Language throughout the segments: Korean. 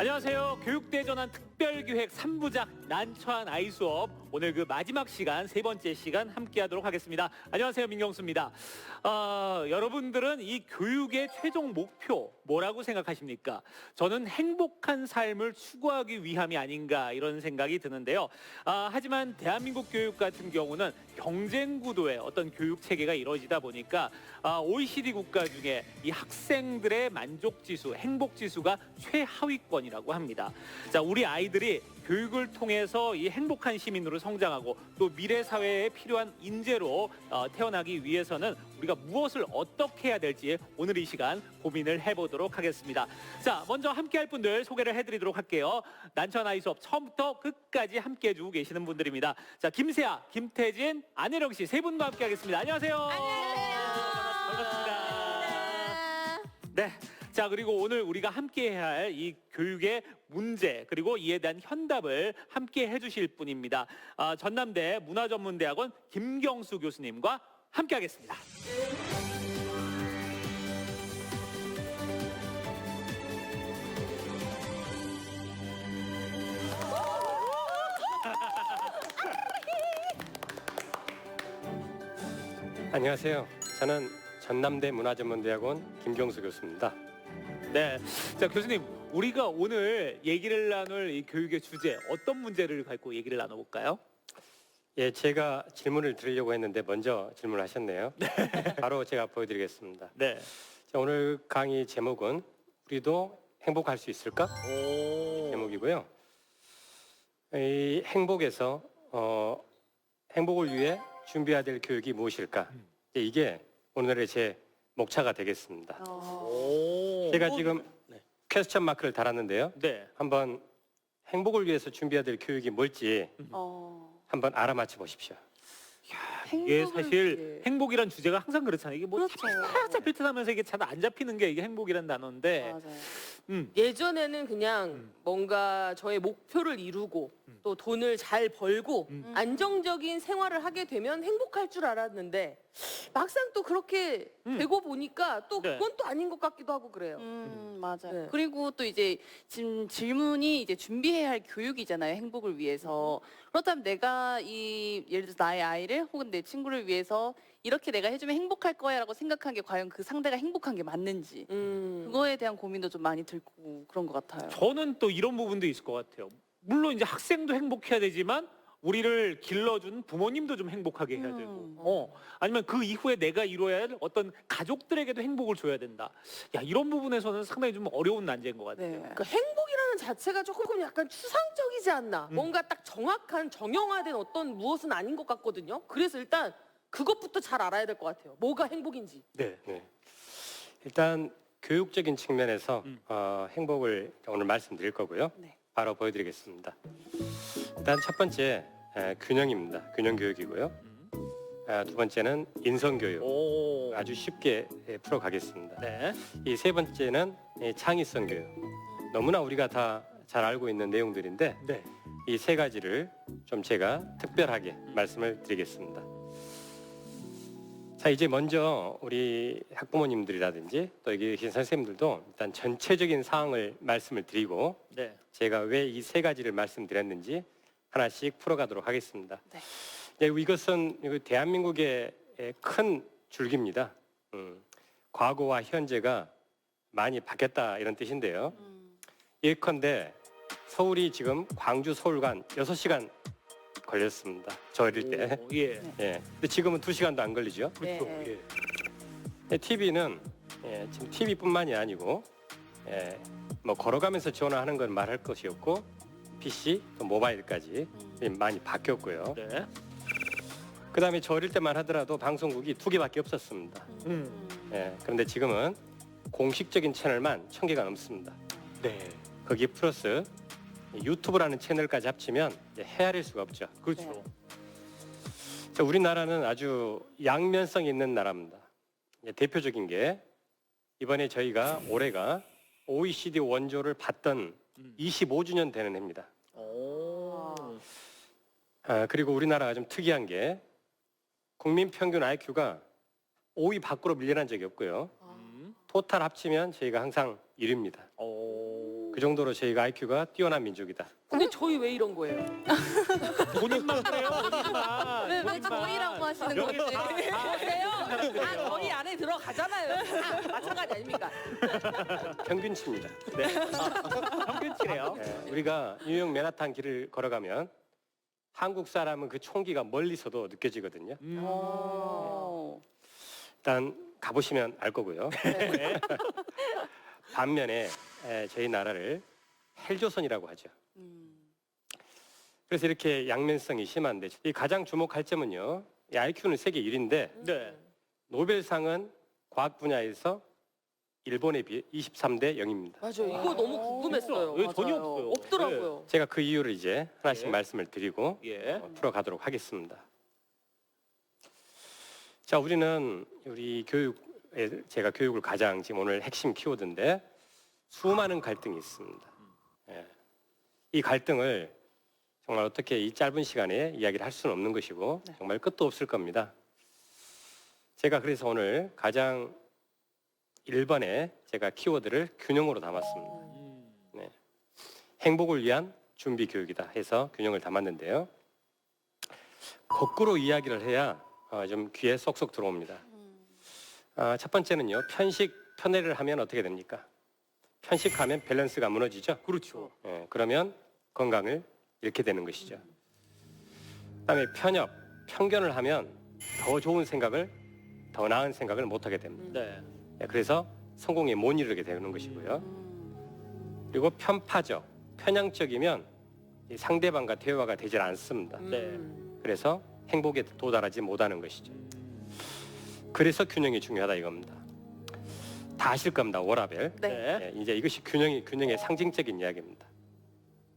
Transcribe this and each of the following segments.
안녕하세요. 교육대전환 특별기획 3부작 난처한 아이 수업, 오늘 그 마지막 시간, 세 번째 시간 함께하도록 하겠습니다. 안녕하세요, 민경수입니다. 여러분들은 이 교육의 최종 목표 뭐라고 생각하십니까? 저는 행복한 삶을 추구하기 위함이 아닌가 이런 생각이 드는데요. 하지만 대한민국 교육 같은 경우는 경쟁 구도의 어떤 교육 체계가 이루어지다 보니까 OECD 국가 중에 이 학생들의 만족 지수, 행복 지수가 최하위권이라고 합니다. 자, 우리 아이들이 교육을 통해서 이 행복한 시민으로 성장하고 또 미래 사회에 필요한 인재로 태어나기 위해서는 우리가 무엇을 어떻게 해야 될지 오늘 이 시간 고민을 해보도록 하겠습니다. 자, 먼저 함께할 분들 소개를 해드리도록 할게요. 난처한 아이 수업 처음부터 끝까지 함께해주고 계시는 분들입니다. 자, 김세아, 김태진, 안혜령 씨 세 분과 함께하겠습니다. 안녕하세요. 안녕하세요. 반갑습니다. 네. 자, 그리고 오늘 우리가 함께해야 할 이 교육의 문제 그리고 이에 대한 현답을 함께 해주실 분입니다. 전남대 문화전문대학원 김경수 교수님과 함께하겠습니다. 안녕하세요. 저는 전남대 문화전문대학원 김경수 교수입니다. 네, 자 교수님, 우리가 오늘 얘기를 나눌 이 교육의 주제 어떤 문제를 갖고 얘기를 나눠볼까요? 예, 제가 질문을 드리려고 했는데 먼저 질문하셨네요. 네. 바로 제가 보여드리겠습니다. 네. 자, 오늘 강의 제목은 우리도 행복할 수 있을까? 오. 제목이고요. 이 행복에서 행복을 위해 준비해야 될 교육이 무엇일까? 이게 오늘의 제 목차가 되겠습니다. 오. 제가 지금 퀘스천 마크를 달았는데요. 네. 한번 행복을 위해서 준비해야 될 교육이 뭘지 한번 알아맞혀 보십시오. 이게 사실 행복이란 주제가 항상 그렇잖아요. 이게 뭐 그렇죠. 살짝 비슷하면서 이게 잘 안 잡히는 게 이게 행복이란 단어인데. 맞아요. 예전에는 그냥 뭔가 저의 목표를 이루고 또 돈을 잘 벌고 안정적인 생활을 하게 되면 행복할 줄 알았는데 막상 또 그렇게 되고 보니까 또 네. 그건 또 아닌 것 같기도 하고 그래요. 맞아요. 네. 그리고 또 이제 지금 질문이 이제 준비해야 할 교육이잖아요. 행복을 위해서. 그렇다면 내가 예를 들어서 나의 아이를 혹은 내 친구를 위해서 이렇게 내가 해주면 행복할 거야라고 생각한 게 과연 그 상대가 행복한 게 맞는지 그거에 대한 고민도 좀 많이 들고 그런 것 같아요. 저는 또 이런 부분도 있을 것 같아요. 물론 이제 학생도 행복해야 되지만 우리를 길러준 부모님도 좀 행복하게 해야 되고, 아니면 그 이후에 내가 이루어야 할 어떤 가족들에게도 행복을 줘야 된다. 야, 이런 부분에서는 상당히 좀 어려운 난제인 것 같아요. 네. 그러니까 행복이라는 자체가 조금 약간 추상적이지 않나. 뭔가 딱 정확한 정형화된 어떤 무엇은 아닌 것 같거든요. 그래서 일단 그것부터 잘 알아야 될 것 같아요. 뭐가 행복인지. 네. 네. 일단 교육적인 측면에서 행복을 오늘 말씀드릴 거고요. 네. 바로 보여드리겠습니다. 일단 첫 번째 균형입니다. 균형 교육이고요. 두 번째는 인성 교육. 오. 아주 쉽게 풀어가겠습니다. 네. 이 세 번째는 창의성 교육. 너무나 우리가 다 잘 알고 있는 내용들인데 네. 이 세 가지를 좀 제가 특별하게 말씀을 드리겠습니다. 자, 이제 먼저 우리 학부모님들이라든지 또 여기 계신 선생님들도 일단 전체적인 사항을 말씀을 드리고 네. 제가 왜 이 세 가지를 말씀드렸는지 하나씩 풀어가도록 하겠습니다. 네. 이것은 대한민국의 큰 줄기입니다. 과거와 현재가 많이 바뀌었다 이런 뜻인데요. 예컨대 서울이 지금 광주 서울 간 6시간 걸렸습니다. 저 어릴 때. 오, 예. 예. 근데 지금은 2시간도 안 걸리죠. 그렇죠. 네. 예. TV는 지금 TV뿐만이 아니고 뭐 걸어가면서 전화하는 건 말할 것이 없고 PC 또 모바일까지 많이 바뀌었고요. 네. 그다음에 저 어릴 때만 하더라도 방송국이 2개밖에 없었습니다. 그런데 지금은 공식적인 채널만 1000개가 넘습니다. 네. 거기 플러스 유튜브라는 채널까지 합치면 헤아릴 수가 없죠. 그렇죠. 자, 우리나라는 아주 양면성 있는 나라입니다. 대표적인 게 이번에 저희가 올해가 OECD 원조를 받던 25주년 되는 해입니다. 오. 그리고 우리나라가 좀 특이한 게 국민 평균 IQ가 5위 밖으로 밀려난 적이 없고요. 토탈 합치면 저희가 항상 1위입니다. 그 정도로 저희가 IQ가 뛰어난 민족이다. 근데 저희 왜 이런 거예요? 본인만 그래요, 본인만. 왜 본인만. 저희라고 하시는 여기 건데? 다 보세요. 사람들이에요. 다 저희 안에 들어가잖아요. 다 마찬가지 아닙니까? 평균치입니다. 네. 평균치래요. 예, 우리가 뉴욕 맨하탄 길을 걸어가면 한국 사람은 그 총기가 멀리서도 느껴지거든요. 어. 일단 가보시면 알 거고요. 네. 반면에 저희 나라를 헬조선이라고 하죠. 음. 그래서 이렇게 양면성이 심한데 이 가장 주목할 점은요. 이 IQ는 세계 1위인데 네. 노벨상은 과학 분야에서 일본에 비해 23대 0입니다. 맞아요. 이거 너무 궁금했어요. 왜 전혀 맞아요. 없어요? 없더라고요. 제가 그 이유를 이제 하나씩 예. 말씀을 드리고 예. 풀어가도록 하겠습니다. 자, 우리는 우리 교육에 제가 교육을 가장 지금 오늘 핵심 키워드인데 수많은 갈등이 있습니다. 예. 이 갈등을 정말 어떻게 이 짧은 시간에 이야기를 할 수는 없는 것이고 네. 정말 끝도 없을 겁니다. 제가 그래서 오늘 가장 1번에 제가 키워드를 균형으로 담았습니다. 네. 행복을 위한 준비 교육이다 해서 균형을 담았는데요. 거꾸로 이야기를 해야 좀 귀에 쏙쏙 들어옵니다. 첫 번째는요. 편애를 하면 어떻게 됩니까? 편식하면 밸런스가 무너지죠. 그렇죠. 예, 그러면 건강을 잃게 되는 것이죠. 그다음에 편견을 하면 더 좋은 생각을, 더 나은 생각을 못 하게 됩니다. 네. 예, 그래서 성공에 못 이르게 되는 것이고요. 그리고 편향적이면 이 상대방과 대화가 되질 않습니다. 네. 그래서 행복에 도달하지 못하는 것이죠. 그래서 균형이 중요하다 이겁니다. 다 아실 겁니다. 워라벨. 네. 네. 예, 이제 이것이 균형의 상징적인 이야기입니다.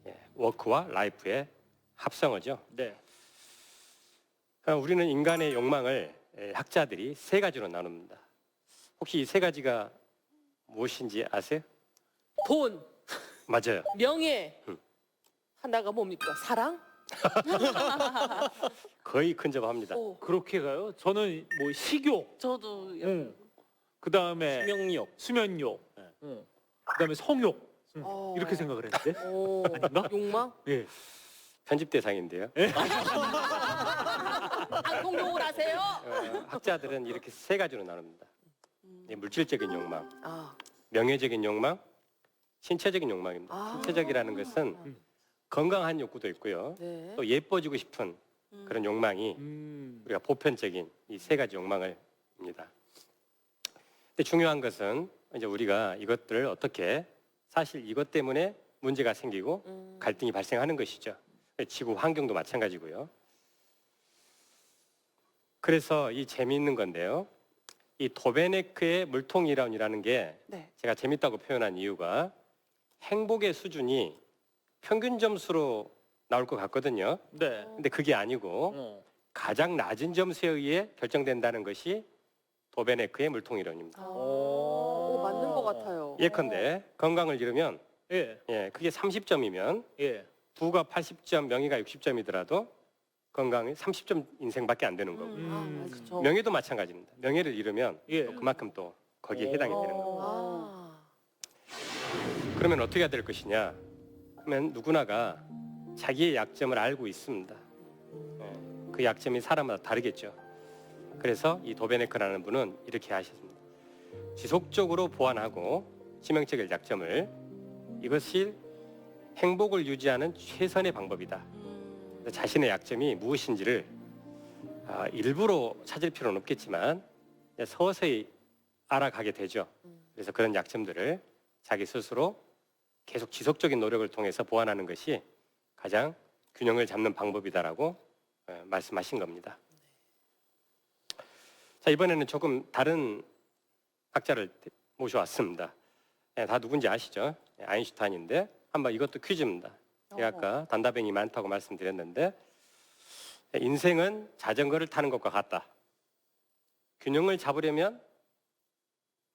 예, 워크와 라이프의 합성어죠. 네. 우리는 인간의 욕망을 학자들이 세 가지로 나눕니다. 혹시 이 세 가지가 무엇인지 아세요? 돈, 맞아요. 명예. 하나가 뭡니까? 사랑? 거의 근접합니다. 오. 그렇게 가요? 저는 뭐 식욕, 저도 그다음에 수명력. 수면욕, 그다음에 성욕 어. 이렇게 생각을 했는데. 오. 아닌가? 욕망? 예. 편집 대상인데요. 방송욕을 하세요? 학자들은 이렇게 세 가지로 나눕니다. 예, 물질적인 욕망, 아. 명예적인 욕망, 신체적인 욕망입니다. 아. 신체적이라는 것은 건강한 욕구도 있고요. 네. 또 예뻐지고 싶은 그런 욕망이 우리가 보편적인 이 세 가지 욕망을입니다. 근데 중요한 것은 이제 우리가 이것들을 어떻게 사실 이것 때문에 문제가 생기고 갈등이 발생하는 것이죠. 지구 환경도 마찬가지고요. 그래서 이 재미있는 건데요. 이 도베네크의 물통이론이라는 게 네. 제가 재밌다고 표현한 이유가 행복의 수준이 평균 점수로 나올 것 같거든요. 네. 근데 그게 아니고 어. 가장 낮은 점수에 의해 결정된다는 것이 도베네크의 물통이론입니다. 오, 맞는 것 같아요. 예컨대 건강을 잃으면 예. 그게 30점이면 예. 부가 80점, 명예가 60점이더라도 건강이 30점 인생밖에 안 되는 거고 아, 그렇죠. 명예도 마찬가지입니다. 명예를 잃으면 예. 또 그만큼 또 거기에 해당이 되는 거고. 아. 그러면 어떻게 해야 될 것이냐? 그러면 누구나가 자기의 약점을 알고 있습니다. 그 약점이 사람마다 다르겠죠. 그래서 이 도베네크라는 분은 이렇게 하셨습니다. 지속적으로 보완하고 치명적인 약점을 이것이 행복을 유지하는 최선의 방법이다. 자신의 약점이 무엇인지를 일부러 찾을 필요는 없겠지만 서서히 알아가게 되죠. 그래서 그런 약점들을 자기 스스로 계속 지속적인 노력을 통해서 보완하는 것이 가장 균형을 잡는 방법이다라고 말씀하신 겁니다. 자, 이번에는 조금 다른 학자를 모셔왔습니다. 다 누군지 아시죠? 아인슈타인인데 한번 이것도 퀴즈입니다. 제가 아까 단답형이 많다고 말씀드렸는데 인생은 자전거를 타는 것과 같다. 균형을 잡으려면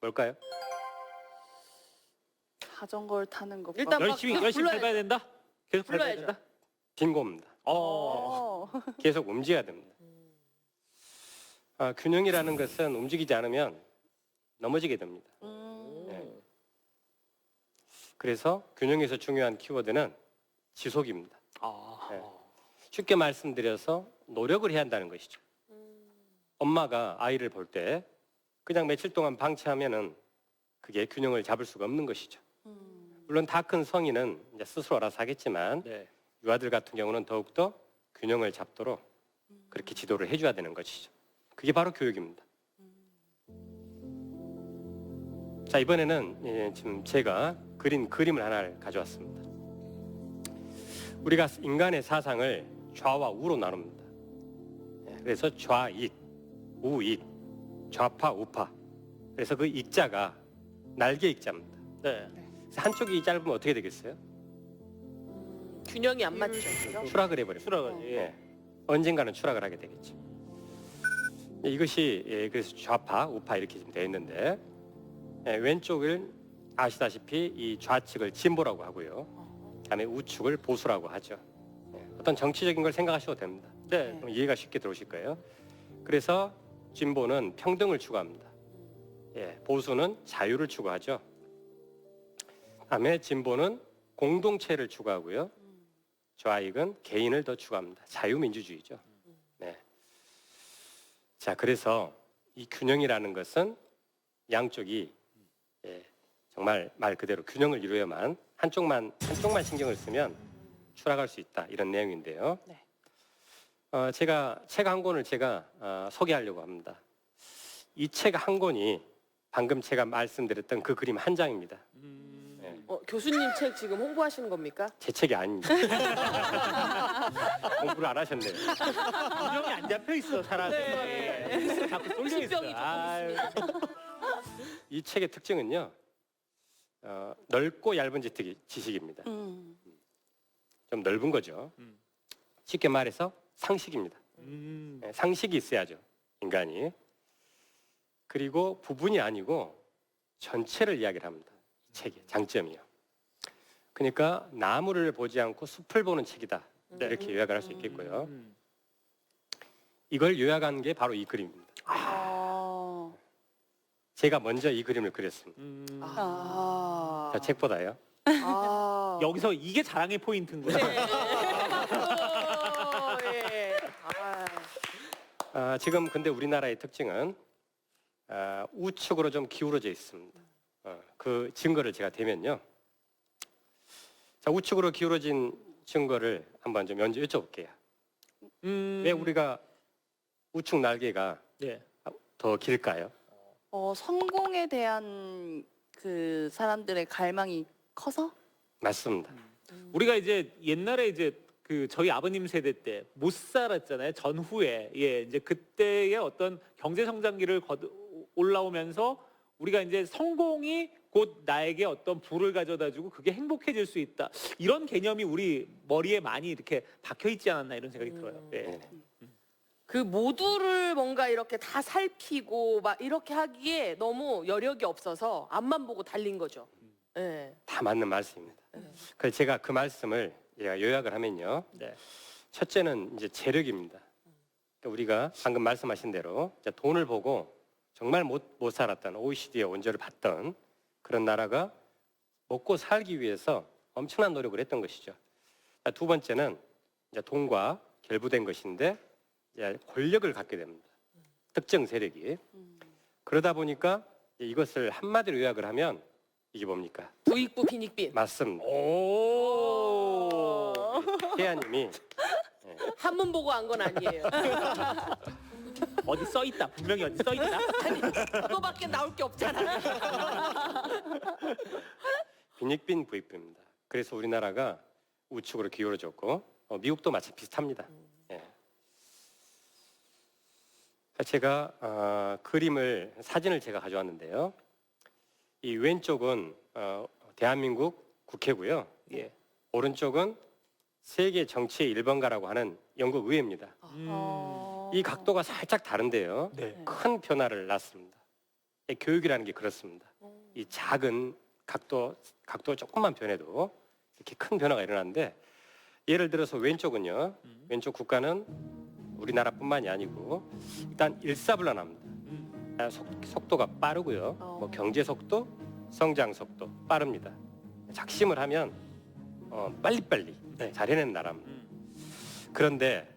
뭘까요? 자전거를 타는 것과 일단 막 열심히 계속 열심히 불러야죠. 밟아야 된다. 계속 밟아야 불러야죠. 된다. 빈고입니다. 계속 움직여야 됩니다. 균형이라는 것은 움직이지 않으면 넘어지게 됩니다. 그래서 균형에서 중요한 키워드는 지속입니다. 아. 네. 쉽게 말씀드려서 노력을 해야 한다는 것이죠. 엄마가 아이를 볼 때 그냥 며칠 동안 방치하면은 그게 균형을 잡을 수가 없는 것이죠. 물론 다 큰 성인은 이제 스스로 알아서 하겠지만 네. 유아들 같은 경우는 더욱더 균형을 잡도록 그렇게 지도를 해줘야 되는 것이죠. 그게 바로 교육입니다. 자, 이번에는 지금 제가 그린 그림을 하나를 가져왔습니다. 우리가 인간의 사상을 좌와 우로 나눕니다. 그래서 좌익, 우익, 좌파, 우파. 그래서 그 익자가 날개 익자입니다. 네. 그래서 한쪽이 짧으면 어떻게 되겠어요? 균형이 안 맞죠. 추락을 해버립니다. 수락을. 예. 예. 언젠가는 추락을 하게 되겠죠. 이것이 그래서 좌파, 우파 이렇게 지금 되어 있는데 왼쪽을 아시다시피 이 좌측을 진보라고 하고요. 그다음에 우측을 보수라고 하죠. 어떤 정치적인 걸 생각하셔도 됩니다. 네. 그럼 이해가 쉽게 들어오실 거예요. 그래서 진보는 평등을 추구합니다. 보수는 자유를 추구하죠. 그다음에 진보는 공동체를 추구하고요. 좌익은 개인을 더 추구합니다. 자유민주주의죠. 네. 자, 그래서 이 균형이라는 것은 양쪽이 정말 말 그대로 균형을 이루어야만 한쪽만 신경을 쓰면 추락할 수 있다 이런 내용인데요. 네. 제가 책 한 권을 제가 소개하려고 합니다. 이 책 한 권이 방금 제가 말씀드렸던 그 그림 한 장입니다. 네. 교수님 책 지금 홍보하시는 겁니까? 제 책이 아닙니다. 공부를 안 하셨네요. 균형이 안 잡혀 있어 사람이. 네. 자꾸 쏠려 있어. 신병이 아유. 이 책의 특징은요. 넓고 얇은 지식입니다. 좀 넓은 거죠. 쉽게 말해서 상식입니다. 상식이 있어야죠. 인간이. 그리고 부분이 아니고 전체를 이야기를 합니다. 이 책의 장점이요. 그러니까 나무를 보지 않고 숲을 보는 책이다. 이렇게 요약을 할 수 있겠고요. 이걸 요약한 게 바로 이 그림입니다. 제가 먼저 이 그림을 그렸습니다. 저 책보다요. 여기서 이게 자랑의 포인트인 거예요. 예. 지금 근데 우리나라의 특징은 우측으로 좀 기울어져 있습니다. 그 증거를 제가 대면요. 자, 우측으로 기울어진 증거를 한번 좀 먼저 여쭤볼게요. 왜 우리가 우측 날개가 네. 더 길까요? 성공에 대한 그 사람들의 갈망이 커서? 맞습니다. 우리가 이제 옛날에 이제 그 저희 아버님 세대 때 못 살았잖아요. 전후에 이제 그때의 어떤 경제 성장기를 올라오면서 우리가 이제 성공이 곧 나에게 어떤 부를 가져다주고 그게 행복해질 수 있다. 이런 개념이 우리 머리에 많이 이렇게 박혀 있지 않았나 이런 생각이 들어요. 네. 그 모두를 뭔가 이렇게 다 살피고 막 이렇게 하기에 너무 여력이 없어서 앞만 보고 달린 거죠. 예. 다 맞는 말씀입니다. 그래서 제가 그 말씀을 요약을 하면요. 네. 첫째는 이제 재력입니다. 그러니까 우리가 방금 말씀하신 대로 이제 돈을 보고 정말 못 살았던 OECD의 원조를 봤던 그런 나라가 먹고 살기 위해서 엄청난 노력을 했던 것이죠. 두 번째는 이제 돈과 결부된 것인데 이제 권력을 갖게 됩니다. 특정 세력이. 그러다 보니까 이것을 한마디로 요약을 하면 이게 뭡니까? 부익부 빈익빈. 맞습니다. 오. 태아님이 한문 보고 한 건 아니에요. 어디 써 있다. 분명히 어디 써 있다. 아니, 그거밖에 나올 게 없잖아. 빈익빈 부익부입니다. 그래서 우리나라가 우측으로 기울어졌고 미국도 마치 비슷합니다. 제가 사진을 제가 가져왔는데요. 이 왼쪽은 대한민국 국회고요. 오른쪽은 세계 정치의 1번가라고 하는 영국 의회입니다. 이 각도가 살짝 다른데요. 네. 큰 변화를 낳습니다. 교육이라는 게 그렇습니다. 이 작은 각도 조금만 변해도 이렇게 큰 변화가 일어나는데 예를 들어서 왼쪽은요. 왼쪽 국가는 우리나라뿐만이 아니고 일단 일사불란합니다. 속도가 빠르고요. 뭐 경제 속도, 성장 속도 빠릅니다. 작심을 하면 빨리빨리 네. 잘 해낸 나라입니다. 그런데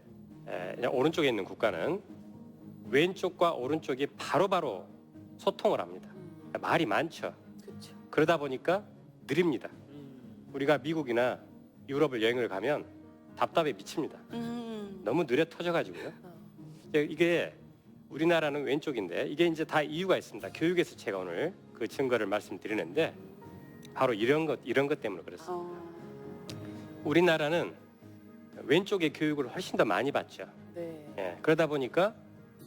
오른쪽에 있는 국가는 왼쪽과 오른쪽이 바로바로 소통을 합니다. 말이 많죠. 그렇죠. 그러다 보니까 느립니다. 우리가 미국이나 유럽을 여행을 가면 답답해 미칩니다. 너무 느려 터져가지고요. 이게 우리나라는 왼쪽인데 이게 이제 다 이유가 있습니다. 교육에서 제가 오늘 그 증거를 말씀드리는데 바로 이런 것 때문에 그렇습니다. 우리나라는 왼쪽의 교육을 훨씬 더 많이 받죠. 네. 예, 그러다 보니까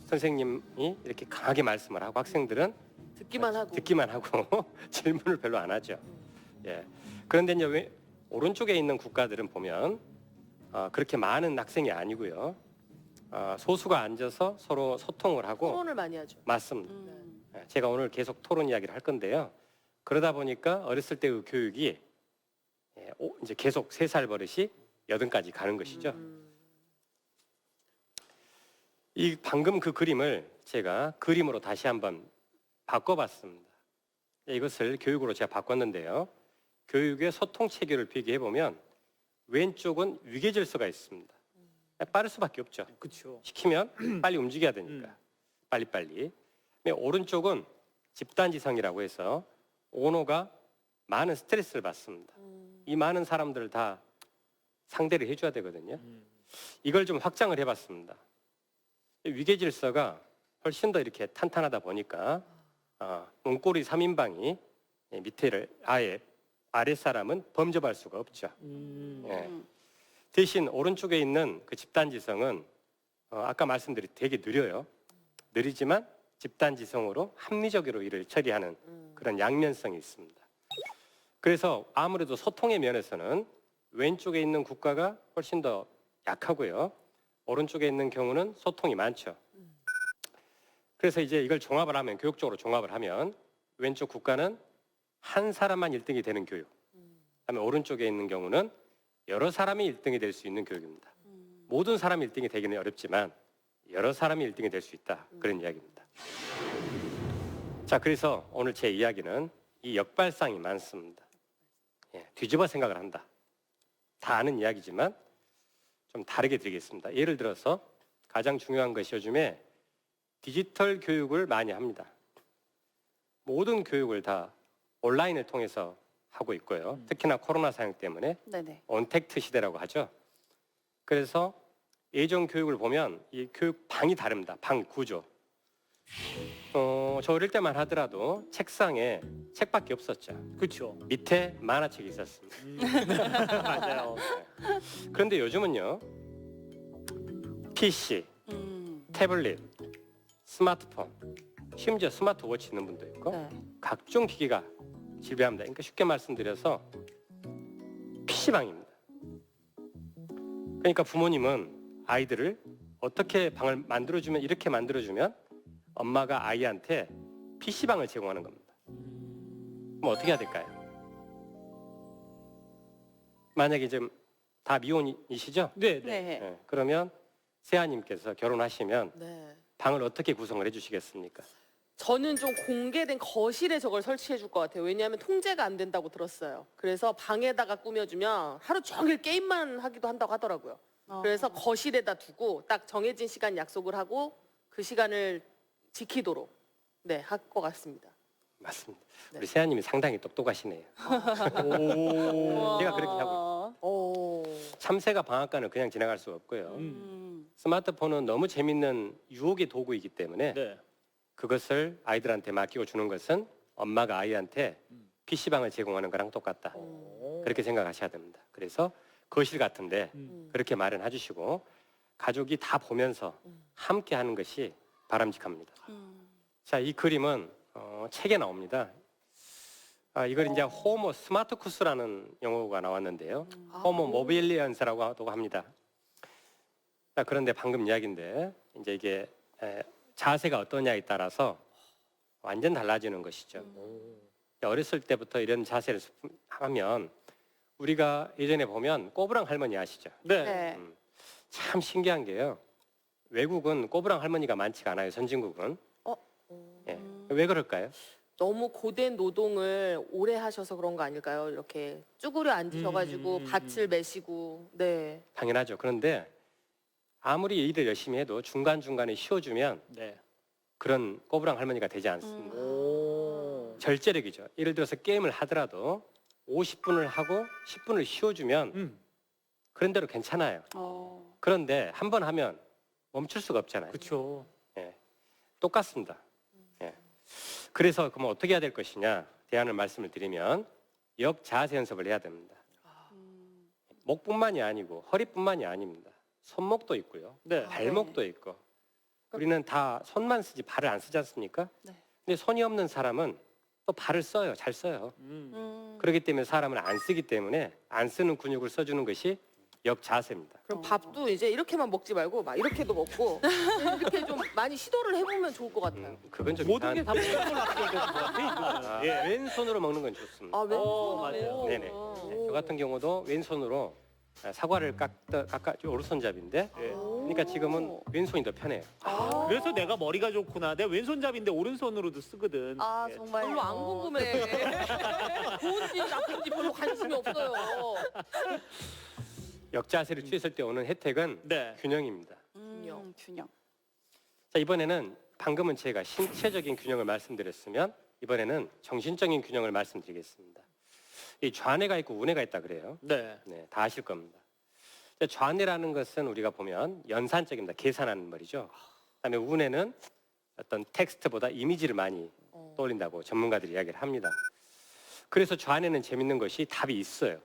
선생님이 이렇게 강하게 말씀을 하고 학생들은 듣기만 하고. 질문을 별로 안 하죠. 예. 그런데 이제 오른쪽에 있는 국가들은 보면 그렇게 많은 학생이 아니고요. 소수가 앉아서 서로 소통을 하고 토론을 많이 하죠. 맞습니다. 예, 제가 오늘 계속 토론 이야기를 할 건데요. 그러다 보니까 어렸을 때 그 교육이 이제 계속 3살 버릇이 8까지 가는 것이죠. 이 방금 그 그림을 제가 그림으로 다시 한번 바꿔봤습니다. 이것을 교육으로 제가 바꿨는데요. 교육의 소통 체계를 비교해 보면 왼쪽은 위계 질서가 있습니다. 빠를 수밖에 없죠. 그렇죠. 시키면 빨리 움직여야 되니까 빨리빨리. 근데 오른쪽은 집단지성이라고 해서 오너가 많은 스트레스를 받습니다. 이 많은 사람들을 다 상대를 해줘야 되거든요. 이걸 좀 확장을 해봤습니다. 위계 질서가 훨씬 더 이렇게 탄탄하다 보니까 문고리 3인방이 밑에를 아래 사람은 범접할 수가 없죠. 예. 대신 오른쪽에 있는 그 집단지성은 아까 말씀드린 되게 느려요. 느리지만 집단지성으로 합리적으로 일을 처리하는 그런 양면성이 있습니다. 그래서 아무래도 소통의 면에서는 왼쪽에 있는 국가가 훨씬 더 약하고요. 오른쪽에 있는 경우는 소통이 많죠. 그래서 이제 이걸 종합을 하면 교육적으로 종합을 하면 왼쪽 국가는 한 사람만 1등이 되는 교육. 그다음에 오른쪽에 있는 경우는 여러 사람이 1등이 될 수 있는 교육입니다. 모든 사람이 1등이 되기는 어렵지만 여러 사람이 1등이 될 수 있다. 그런 이야기입니다. 자, 그래서 오늘 제 이야기는 이 역발상이 많습니다. 뒤집어 생각을 한다. 다 아는 이야기지만 좀 다르게 드리겠습니다. 예를 들어서 가장 중요한 것이 요즘에 디지털 교육을 많이 합니다. 모든 교육을 다 온라인을 통해서 하고 있고요. 특히나 코로나 상황 때문에 네네. 언택트 시대라고 하죠. 그래서 예전 교육을 보면 이 교육 방이 다릅니다. 방 구조. 저 어릴 때만 하더라도 책상에 책밖에 없었죠. 그렇죠. 밑에 만화책이 있었습니다. 맞아요. 그런데 요즘은요. PC, 태블릿, 스마트폰, 심지어 스마트워치 있는 분도 있고 네. 각종 기기가 지배합니다. 그러니까 쉽게 말씀드려서 PC방입니다. 그러니까 부모님은 아이들을 어떻게 방을 만들어주면 이렇게 만들어주면 엄마가 아이한테 PC방을 제공하는 겁니다. 그럼 어떻게 해야 될까요? 만약에 지금 다 미혼이시죠? 네, 네. 네. 네, 그러면 세아님께서 결혼하시면 네. 방을 어떻게 구성을 해주시겠습니까? 저는 좀 공개된 거실에 저걸 설치해 줄 것 같아요. 왜냐하면 통제가 안 된다고 들었어요. 그래서 방에다가 꾸며주면 하루 종일 게임만 하기도 한다고 하더라고요. 그래서 거실에다 두고 딱 정해진 시간 약속을 하고 그 시간을 지키도록 할 것 같습니다. 맞습니다. 네. 우리 세아님이 상당히 똑똑하시네요. 제가 그렇게 하고 오. 참새가 방앗간을 그냥 지나갈 수 없고요. 스마트폰은 너무 재밌는 유혹의 도구이기 때문에 네. 그것을 아이들한테 맡기고 주는 것은 엄마가 아이한테 PC방을 제공하는 거랑 똑같다. 그렇게 생각하셔야 됩니다. 그래서 거실 같은데 그렇게 마련해 주시고 가족이 다 보면서 함께 하는 것이 바람직합니다. 자, 이 그림은 책에 나옵니다. 이걸 이제 호모 스마트쿠스라는 용어가 나왔는데요. 호모 모빌리언스라고 합니다. 자, 그런데 방금 이야기인데 이제 이게 자세가 어떠냐에 따라서 완전 달라지는 것이죠. 어렸을 때부터 이런 자세를 하면 우리가 예전에 보면 꼬부랑 할머니 아시죠? 네. 네. 참 신기한 게요. 외국은 꼬부랑 할머니가 많지가 않아요. 선진국은. 왜 그럴까요? 너무 고된 노동을 오래 하셔서 그런 거 아닐까요? 이렇게 쭈그려 앉으셔가지고 밭을 메시고. 네. 당연하죠. 그런데 아무리 일을 열심히 해도 중간중간에 쉬어주면 네. 그런 꼬부랑 할머니가 되지 않습니다. 오. 절제력이죠. 예를 들어서 게임을 하더라도 50분을 하고 10분을 쉬어주면 그런 대로 괜찮아요. 그런데 한 번 하면 멈출 수가 없잖아요. 그렇죠. 예. 똑같습니다. 예. 그래서 그럼 어떻게 해야 될 것이냐 대안을 말씀을 드리면 역자세 연습을 해야 됩니다. 목뿐만이 아니고 허리뿐만이 아닙니다. 손목도 있고요. 네. 발목도 있고. 우리는 다 손만 쓰지 발을 안 쓰지 않습니까? 네. 근데 손이 없는 사람은 또 발을 써요. 잘 써요. 그렇기 때문에 사람은 안 쓰기 때문에 안 쓰는 근육을 써주는 것이 역자세입니다. 그럼 밥도 이제 이렇게만 먹지 말고 막 이렇게도 먹고 이렇게 좀 많이 시도를 해보면 좋을 것 같아요. 그건 좀 모든 게 이상한- 다 왼손으로 합쳐야 되는 것 같아. 이거는. 아, 예. 왼손으로 먹는 건 좋습니다. 아, 왼손으로. 맞아요. 네네. 저 같은 경우도 왼손으로 사과를 깎아 오른손잡이인데 예. 그러니까 지금은 왼손이 더 편해요. 그래서 내가 머리가 좋구나. 내가 왼손잡이인데 오른손으로도 쓰거든. 아 예. 정말 별로 안 궁금해요. 좋은지 나쁜지 별로 관심이 없어요. 역자세를 취했을 때 오는 혜택은 네. 균형입니다. 균형. 자, 이번에는 방금은 제가 신체적인 균형을 말씀드렸으면 이번에는 정신적인 균형을 말씀드리겠습니다. 이 좌뇌가 있고 우뇌가 있다 그래요. 네. 네, 다 아실 겁니다. 자, 좌뇌라는 것은 우리가 보면 연산적입니다. 계산하는 말이죠. 그다음에 우뇌는 어떤 텍스트보다 이미지를 많이 떠올린다고 전문가들이 이야기를 합니다. 그래서 좌뇌는 재밌는 것이 답이 있어요.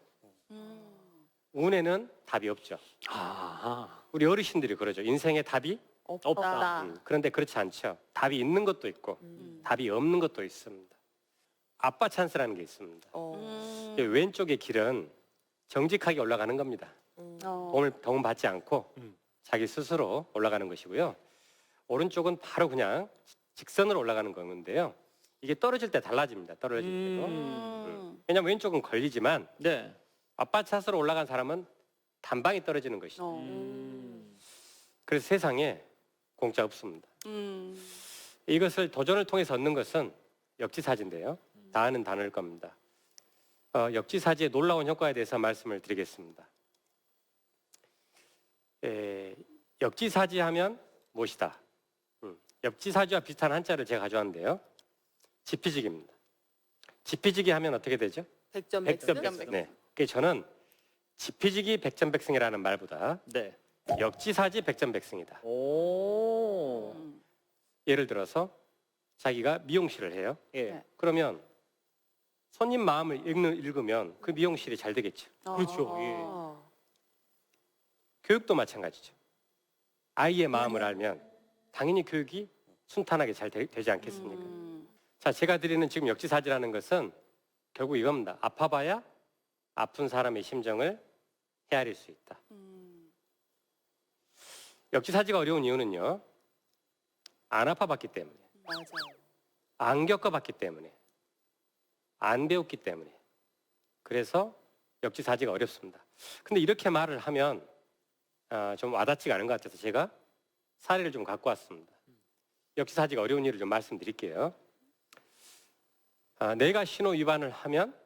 우뇌는 답이 없죠. 아. 우리 어르신들이 그러죠. 인생에 답이 없다. 그런데 그렇지 않죠. 답이 있는 것도 있고 답이 없는 것도 있습니다. 아빠 찬스라는 게 있습니다. 왼쪽의 길은 정직하게 올라가는 겁니다. 도움 받지 않고 자기 스스로 올라가는 것이고요. 오른쪽은 바로 그냥 직선으로 올라가는 건데요. 이게 떨어질 때 달라집니다. 떨어질 때도. 왜냐하면 왼쪽은 걸리지만 네. 아빠 차스로 올라간 사람은 단방에 떨어지는 것이죠. 그래서 세상에 공짜 없습니다. 이것을 도전을 통해서 얻는 것은 역지사지인데요. 다 아는 단어일 겁니다. 역지사지의 놀라운 효과에 대해서 말씀을 드리겠습니다. 역지사지하면 무엇이다? 역지사지와 비슷한 한자를 제가 가져왔는데요. 지피지기입니다. 지피지기 하면 어떻게 되죠? 백전백승. 백전. 네. 그래서 저는 지피지기 백전백승이라는 말보다 네. 역지사지 백전백승이다. 오. 예를 들어서 자기가 미용실을 해요. 예. 네. 그러면 손님 마음을 읽으면 그 미용실이 잘 되겠죠. 그렇죠. 예. 교육도 마찬가지죠. 아이의 마음을 알면 당연히 교육이 순탄하게 잘 되지 않겠습니까? 자, 제가 드리는 지금 역지사지라는 것은 결국 이겁니다. 아파봐야 아픈 사람의 심정을 헤아릴 수 있다. 역지사지가 어려운 이유는요. 안 아파봤기 때문에, 맞아요. 안 겪어봤기 때문에, 안 배웠기 때문에. 그래서 역지사지가 어렵습니다. 근데 이렇게 말을 하면 좀 와닿지가 않은 것 같아서 제가 사례를 좀 갖고 왔습니다. 역지사지가 어려운 일을 좀 말씀드릴게요. 내가 신호 위반을 하면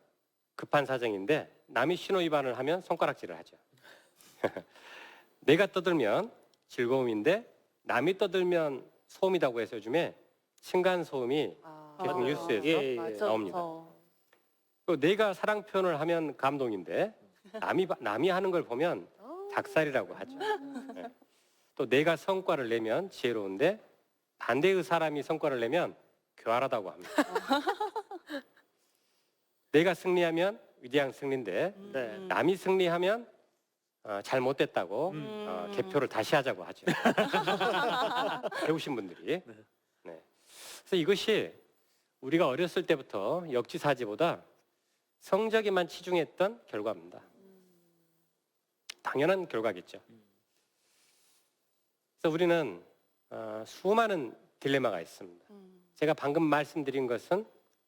급한 사정인데 남이 신호 위반을 하면 손가락질을 하죠. 내가 떠들면 즐거움인데 남이 떠들면 소음이라고 해서 요즘에 층간 소음이 계속 뉴스에서 예, 예. 맞아, 나옵니다. 맞아. 또 내가 사랑 표현을 하면 감동인데 남이 하는 걸 보면 닭살이라고 하죠. 네. 또 내가 성과를 내면 지혜로운데 반대의 사람이 성과를 내면 교활하다고 합니다. 내가 승리하면 위대한 승리인데 네. 남이 승리하면 잘못됐다고 개표를 다시 하자고 하죠. 배우신 분들이. 네. 그래서 이것이 우리가 어렸을 때부터 역지사지보다 성적에만 치중했던 결과입니다. 당연한 결과겠죠. 그래서 우리는 수많은 딜레마가 있습니다. 제가 방금 말씀드린 것은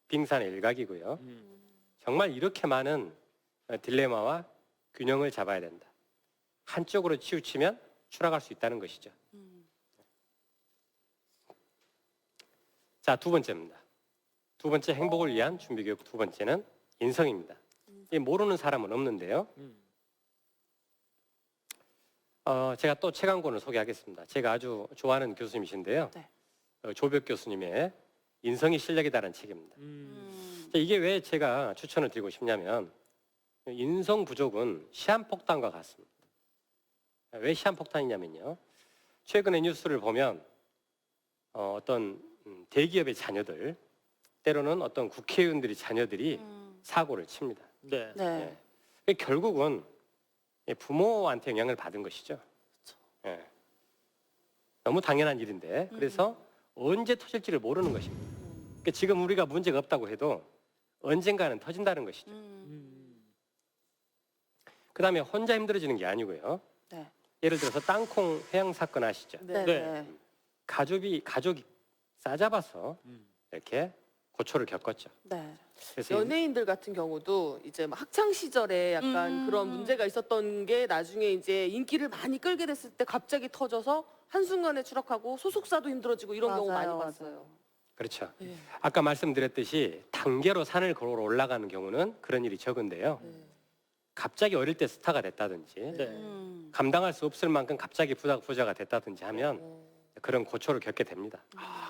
빙산의 일각이고요. 정말 이렇게 많은 딜레마와 균형을 잡아야 된다. 한쪽으로 치우치면 추락할 수 있다는 것이죠. 자, 두 번째입니다. 두 번째 행복을 위한 준비 교육 두 번째는 인성입니다. 이 모르는 사람은 없는데요. 제가 또 책 한 권을 소개하겠습니다. 제가 아주 좋아하는 교수님이신데요. 네. 조벽 교수님의 인성이 실력이다라는 책입니다. 이게 왜 제가 추천을 드리고 싶냐면 인성 부족은 시한폭탄과 같습니다. 왜 시한폭탄이냐면요. 최근에 뉴스를 보면 어떤 대기업의 자녀들, 때로는 어떤 국회의원들의 자녀들이 사고를 칩니다. 네. 네. 결국은 부모한테 영향을 받은 것이죠. 예. 너무 당연한 일인데 그래서 언제 터질지를 모르는 것입니다. 그러니까 지금 우리가 문제가 없다고 해도 언젠가는 터진다는 것이죠. 그다음에 혼자 힘들어지는 게 아니고요. 네. 예를 들어서 땅콩 회항 사건 아시죠? 네. 네. 가족이 싸잡아서 이렇게 고초를 겪었죠. 네. 그래서 연예인들 같은 경우도 이제 막 학창 시절에 약간 그런 문제가 있었던 게 나중에 이제 인기를 많이 끌게 됐을 때 갑자기 터져서 한순간에 추락하고 소속사도 힘들어지고 이런 경우 많이 맞아요, 봤어요. 그렇죠. 네. 아까 말씀드렸듯이 단계로 산을 걸어 올라가는 경우는 그런 일이 적은데요. 갑자기 어릴 때 스타가 됐다든지 네. 감당할 수 없을 만큼 갑자기 부자가 됐다든지 하면 그런 고초를 겪게 됩니다.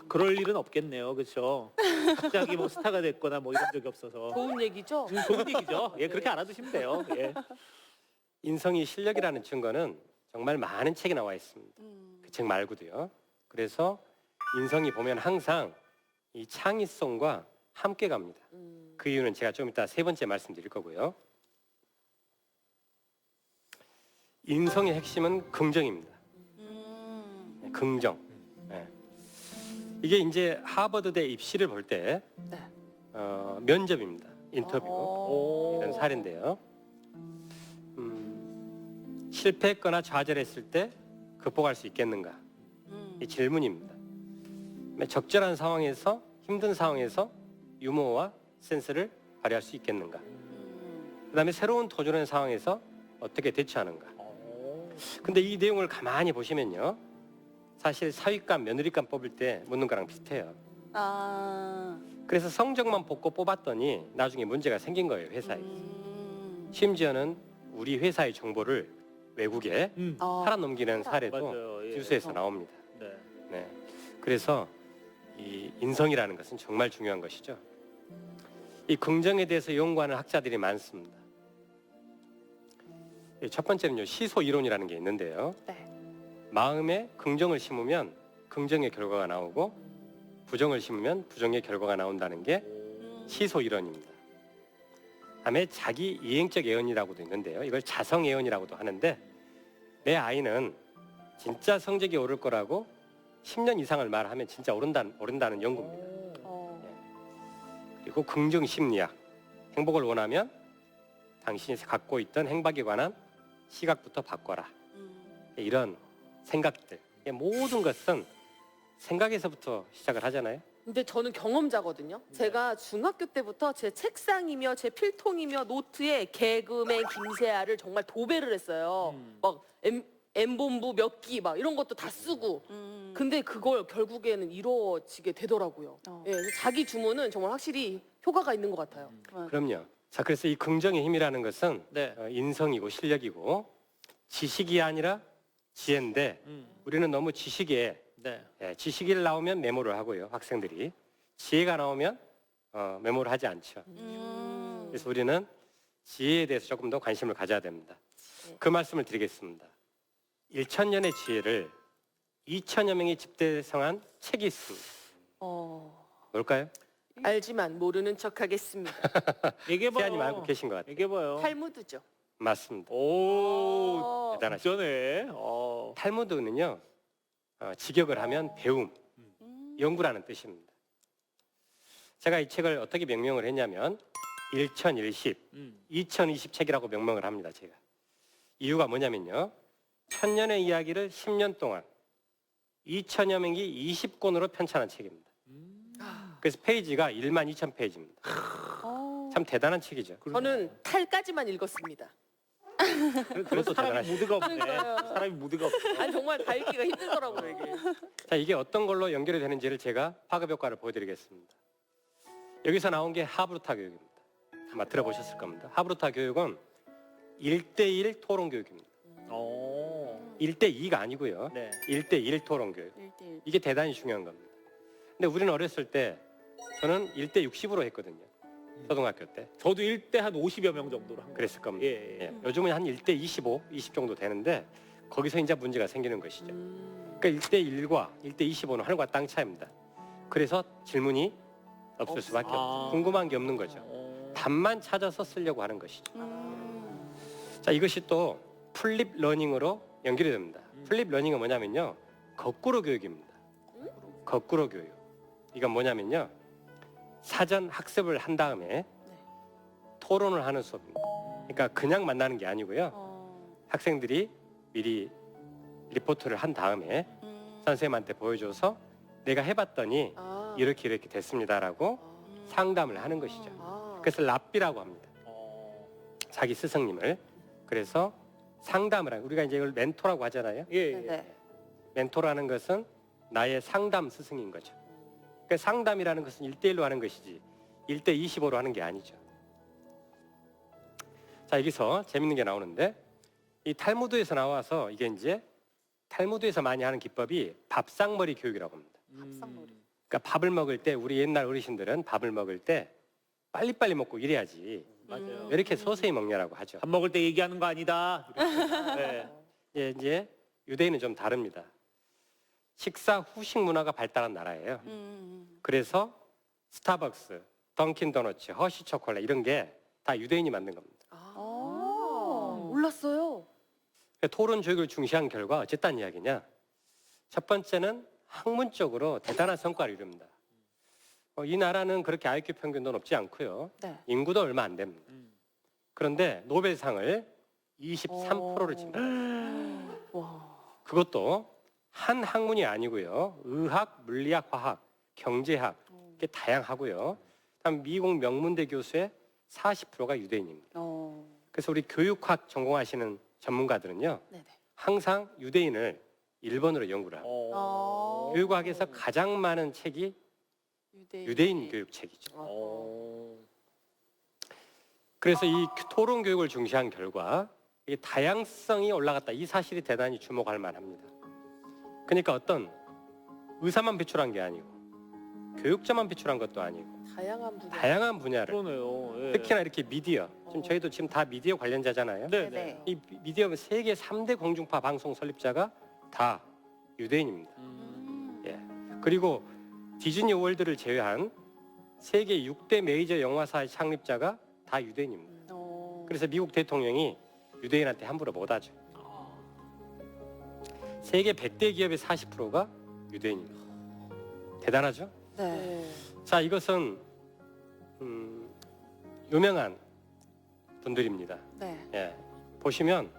그럴 일은 없겠네요. 그렇죠? 갑자기 뭐 스타가 됐거나 뭐 이런 적이 없어서. 좋은 얘기죠? 좋은 얘기죠. 예, 그렇게 알아두시면 돼요. 예. 인성이 실력이라는 증거는 정말 많은 책이 나와 있습니다. 그 책 말고도요. 그래서 인성이 보면 항상 이 창의성과 함께 갑니다. 그 이유는 제가 좀 이따 세 번째 말씀드릴 거고요. 인성의 핵심은 긍정입니다. 긍정. 예. 이게 이제 하버드대 입시를 볼 때 네. 면접입니다. 인터뷰 오. 이런 사례인데요. 실패했거나 좌절했을 때 극복할 수 있겠는가? 이 질문입니다. 적절한 상황에서 힘든 상황에서 유머와 센스를 발휘할 수 있겠는가? 그다음에 새로운 도전의 상황에서 어떻게 대처하는가? 근데 이 내용을 가만히 보시면요. 사실 사위감, 며느리감 뽑을 때 묻는 거랑 비슷해요. 아. 그래서 성적만 보고 뽑았더니 나중에 문제가 생긴 거예요, 회사에. 심지어는 우리 회사의 정보를 외국에 팔아넘기는 사례도 맞아요. 예. 뉴스에서 나옵니다. 네. 네. 그래서 이 인성이라는 것은 정말 중요한 것이죠. 이 긍정에 대해서 연구하는 학자들이 많습니다. 첫 번째는요, 시소 이론이라는 게 있는데요. 네. 마음에 긍정을 심으면 긍정의 결과가 나오고 부정을 심으면 부정의 결과가 나온다는 게 시소 이론입니다. 다음에 자기 이행적 예언이라고도 있는데요. 이걸 자성 예언이라고도 하는데 내 아이는 진짜 성적이 오를 거라고 10년 이상을 말하면 진짜 오른다는 연구입니다. 그리고 긍정 심리학, 행복을 원하면 당신이 갖고 있던 행복에 관한 시각부터 바꿔라. 이런 생각들, 모든 것은 생각에서부터 시작을 하잖아요. 근데 저는 경험자거든요. 제가 중학교 때부터 제 책상이며 제 필통이며 노트에 개그맨 김세아를 정말 도배를 했어요. 막 M본부 몇 기 막 이런 것도 다 쓰고. 근데 그걸 결국에는 이루어지게 되더라고요. 예, 그래서 자기 주문은 정말 확실히 효과가 있는 것 같아요. 그럼요. 자, 그래서 이 긍정의 힘이라는 것은 네. 인성이고 실력이고 지식이 아니라 지혜인데 우리는 너무 지식에 네. 지식이 나오면 메모를 하고요. 학생들이 지혜가 나오면 메모를 하지 않죠. 그래서 우리는 지혜에 대해서 조금 더 관심을 가져야 됩니다. 그 말씀을 드리겠습니다. 1,000년의 지혜를 2,000여 명이 집대성한 책이 있습니다. 뭘까요? 알지만 모르는 척하겠습니다. 얘기해봐요. 세아님 알고 계신 것 같아요. 얘기해봐요. 탈무드죠. 맞습니다. 오, 대단하시죠. 진짜네. 탈무드는요, 직역을 하면 배움, 연구라는 뜻입니다. 제가 이 책을 어떻게 명명을 했냐면 1010, 2020 책이라고 명명을 합니다. 제가 이유가 뭐냐면요, 1000년의 이야기를 10년 동안 2,000여 명이 20권으로 편찬한 책입니다. 그래서 페이지가 12,000페이지입니다. 참 대단한 책이죠. 저는 탈까지만 읽었습니다. 그래서 사람이 대단하시죠. 무드가 없네. 사람이 무드가 없어. 아니 정말 다 읽기가 힘들더라고요 이게. 자, 이게 어떤 걸로 연결이 되는지를 제가 파급 효과를 보여드리겠습니다. 여기서 나온 게 하브루타 교육입니다. 아마 들어보셨을 겁니다. 하브루타 교육은 1대1 토론 교육입니다. 어. 1대2가 아니고요. 네. 1대1 토론 교육. 1대1. 이게 대단히 중요한 겁니다. 근데 우리는 어렸을 때 저는 1대60으로 했거든요. 초등학교 때. 저도 1대 한 50여 명 정도로 한 거. 그랬을 겁니다. 예. 예. 예. 요즘은 한 1대25, 20 정도 되는데 거기서 이제 문제가 생기는 것이죠. 그러니까 1대1과 1대25는 하늘과 땅 차이입니다. 그래서 질문이 없을 수밖에 없죠. 궁금한 게 없는 거죠. 답만 찾아서 쓰려고 하는 것이죠. 자, 이것이 또 플립 러닝으로 연결이 됩니다. 플립 러닝은 뭐냐면요. 거꾸로 교육입니다. 거꾸로 교육. 이건 뭐냐면요. 사전 학습을 한 다음에 토론을 하는 수업입니다. 그러니까 그냥 만나는 게 아니고요. 학생들이 미리 리포트를 한 다음에 선생님한테 보여줘서 내가 해봤더니 아. 이렇게 됐습니다라고 상담을 하는 것이죠. 아. 그래서 랍비라고 합니다. 자기 스승님을. 그래서 상담을 하는, 우리가 이제 이걸 멘토라고 하잖아요. 예. 네네. 멘토라는 것은 나의 상담 스승인 거죠. 그러니까 상담이라는 것은 1대1로 하는 것이지 1대25로 하는 게 아니죠. 자, 여기서 재밌는 게 나오는데 이 탈무드에서 나와서 이게 이제 탈무드에서 많이 하는 기법이 밥상머리 교육이라고 합니다. 밥상머리. 그러니까 밥을 먹을 때 우리 옛날 어르신들은 밥을 먹을 때 빨리빨리 먹고 이래야지 맞아요. 왜 이렇게 서서히 먹냐라고 하죠. 밥 먹을 때 얘기하는 거 아니다. 네. 이제 유대인은 좀 다릅니다. 식사 후식 문화가 발달한 나라예요. 그래서 스타벅스, 던킨 도너츠, 허쉬 초콜릿 이런 게 다 유대인이 만든 겁니다. 몰랐어요. 토론 교육을 중시한 결과 어쨌다는 이야기냐? 첫 번째는 학문적으로 대단한 성과를 이룹니다. 이 나라는 그렇게 IQ 평균도 높지 않고요. 네. 인구도 얼마 안 됩니다. 그런데 노벨상을 23%를 칩니다. 와. 그것도 한 학문이 아니고요. 의학, 물리학, 화학, 경제학 이렇게 다양하고요. 다음 미국 명문대 교수의 40%가 유대인입니다. 그래서 우리 교육학 전공하시는 전문가들은요. 네네. 항상 유대인을 1번으로 연구를 합니다. 교육학에서 가장 많은 책이 유대인 교육 책이죠. 그래서 이 토론 교육을 중시한 결과 이 다양성이 올라갔다. 이 사실이 대단히 주목할 만합니다. 그러니까 어떤 의사만 배출한 게 아니고 교육자만 배출한 것도 아니고 다양한 분야를 그러네요. 예. 특히나 이렇게 미디어 지금 저희도 지금 다 미디어 관련자잖아요. 네, 네네. 네. 이 미디어 세계 3대 공중파 방송 설립자가 다 유대인입니다. 예. 그리고 디즈니 월드를 제외한 세계 6대 메이저 영화사의 창립자가 다 유대인입니다. 그래서 미국 대통령이 유대인한테 함부로 못하죠. 세계 100대 기업의 40%가 유대인입니다. 대단하죠? 네. 자, 이것은 유명한 분들입니다. 네. 예. 보시면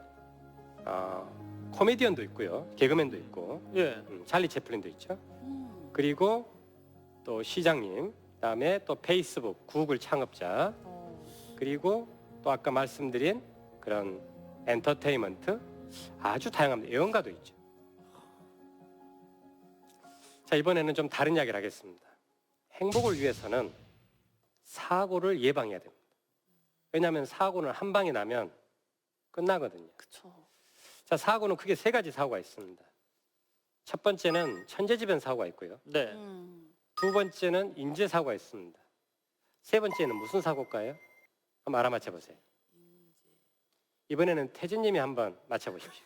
코미디언도 있고요, 개그맨도 있고, 예. 찰리 채플린도 있죠. 그리고 또 시장님, 그다음에 또 페이스북, 구글 창업자, 그리고 또 아까 말씀드린 그런 엔터테인먼트 아주 다양합니다. 예언가도 있죠. 자, 이번에는 좀 다른 이야기를 하겠습니다. 행복을 위해서는 사고를 예방해야 됩니다. 왜냐하면 사고는 한 방에 나면 끝나거든요. 그렇죠. 자, 사고는 크게 세 가지 사고가 있습니다. 첫 번째는 천재지변 사고가 있고요. 네. 두 번째는 인재 사고가 있습니다. 세 번째는 무슨 사고일까요? 한번 알아맞혀 보세요. 이번에는 태진님이 한번 맞춰보십시오.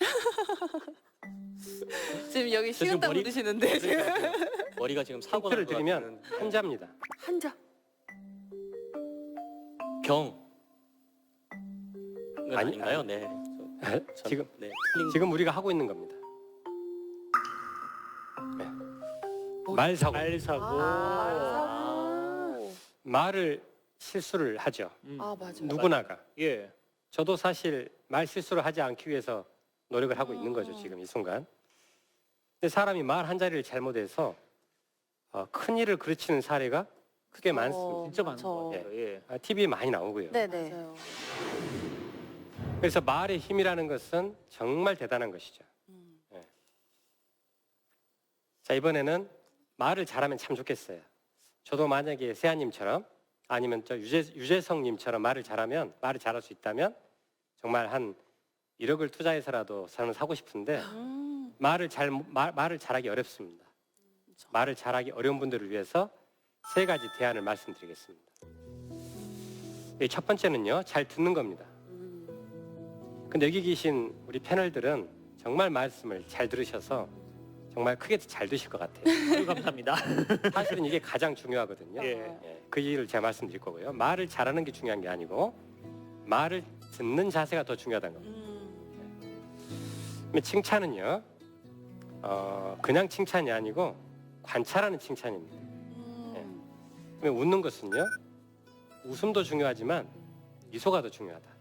지금 여기 지금 식은땀 머리- 묻으시는데 지금. 머리가 지금 사고 힌트를 드리면 한자입니다. 한자. 경 아니, 아닌가요? 네. 전- 지금 네. 틀린 지금 우리가 하고 있는 겁니다. 네. 말사고. 말사고. 말을 실수를 하죠. 맞아. 누구나가. 예. 저도 사실 말 실수를 하지 않기 위해서 노력을 하고 있는 거죠, 지금 이 순간. 근데 사람이 말 한 자리를 잘못해서 큰 일을 그르치는 사례가 크게 많습니다. 진짜 많은 그렇죠. 것 같아요. 예. TV에 많이 나오고요. 네네. 맞아요. 그래서 말의 힘이라는 것은 정말 대단한 것이죠. 예. 자, 이번에는 말을 잘하면 참 좋겠어요. 저도 만약에 세아님처럼 아니면 저 유재석님처럼 말을 잘할 수 있다면 정말 한 1억을 투자해서라도 저는 사고 싶은데 말을 잘하기 어렵습니다. 말을 잘하기 어려운 분들을 위해서 3가지 대안을 말씀드리겠습니다. 첫 번째는요, 잘 듣는 겁니다. 근데 여기 계신 우리 패널들은 정말 말씀을 잘 들으셔서 정말 크게 잘 드실 것 같아요. 아유, 감사합니다. 사실은 이게 가장 중요하거든요. 예. 그 얘기를 제가 말씀드릴 거고요. 말을 잘하는 게 중요한 게 아니고 말을 듣는 자세가 더 중요하다는 겁니다. 칭찬은요, 그냥 칭찬이 아니고 관찰하는 칭찬입니다. 그러면 웃는 것은요, 웃음도 중요하지만 미소가 더 중요하다.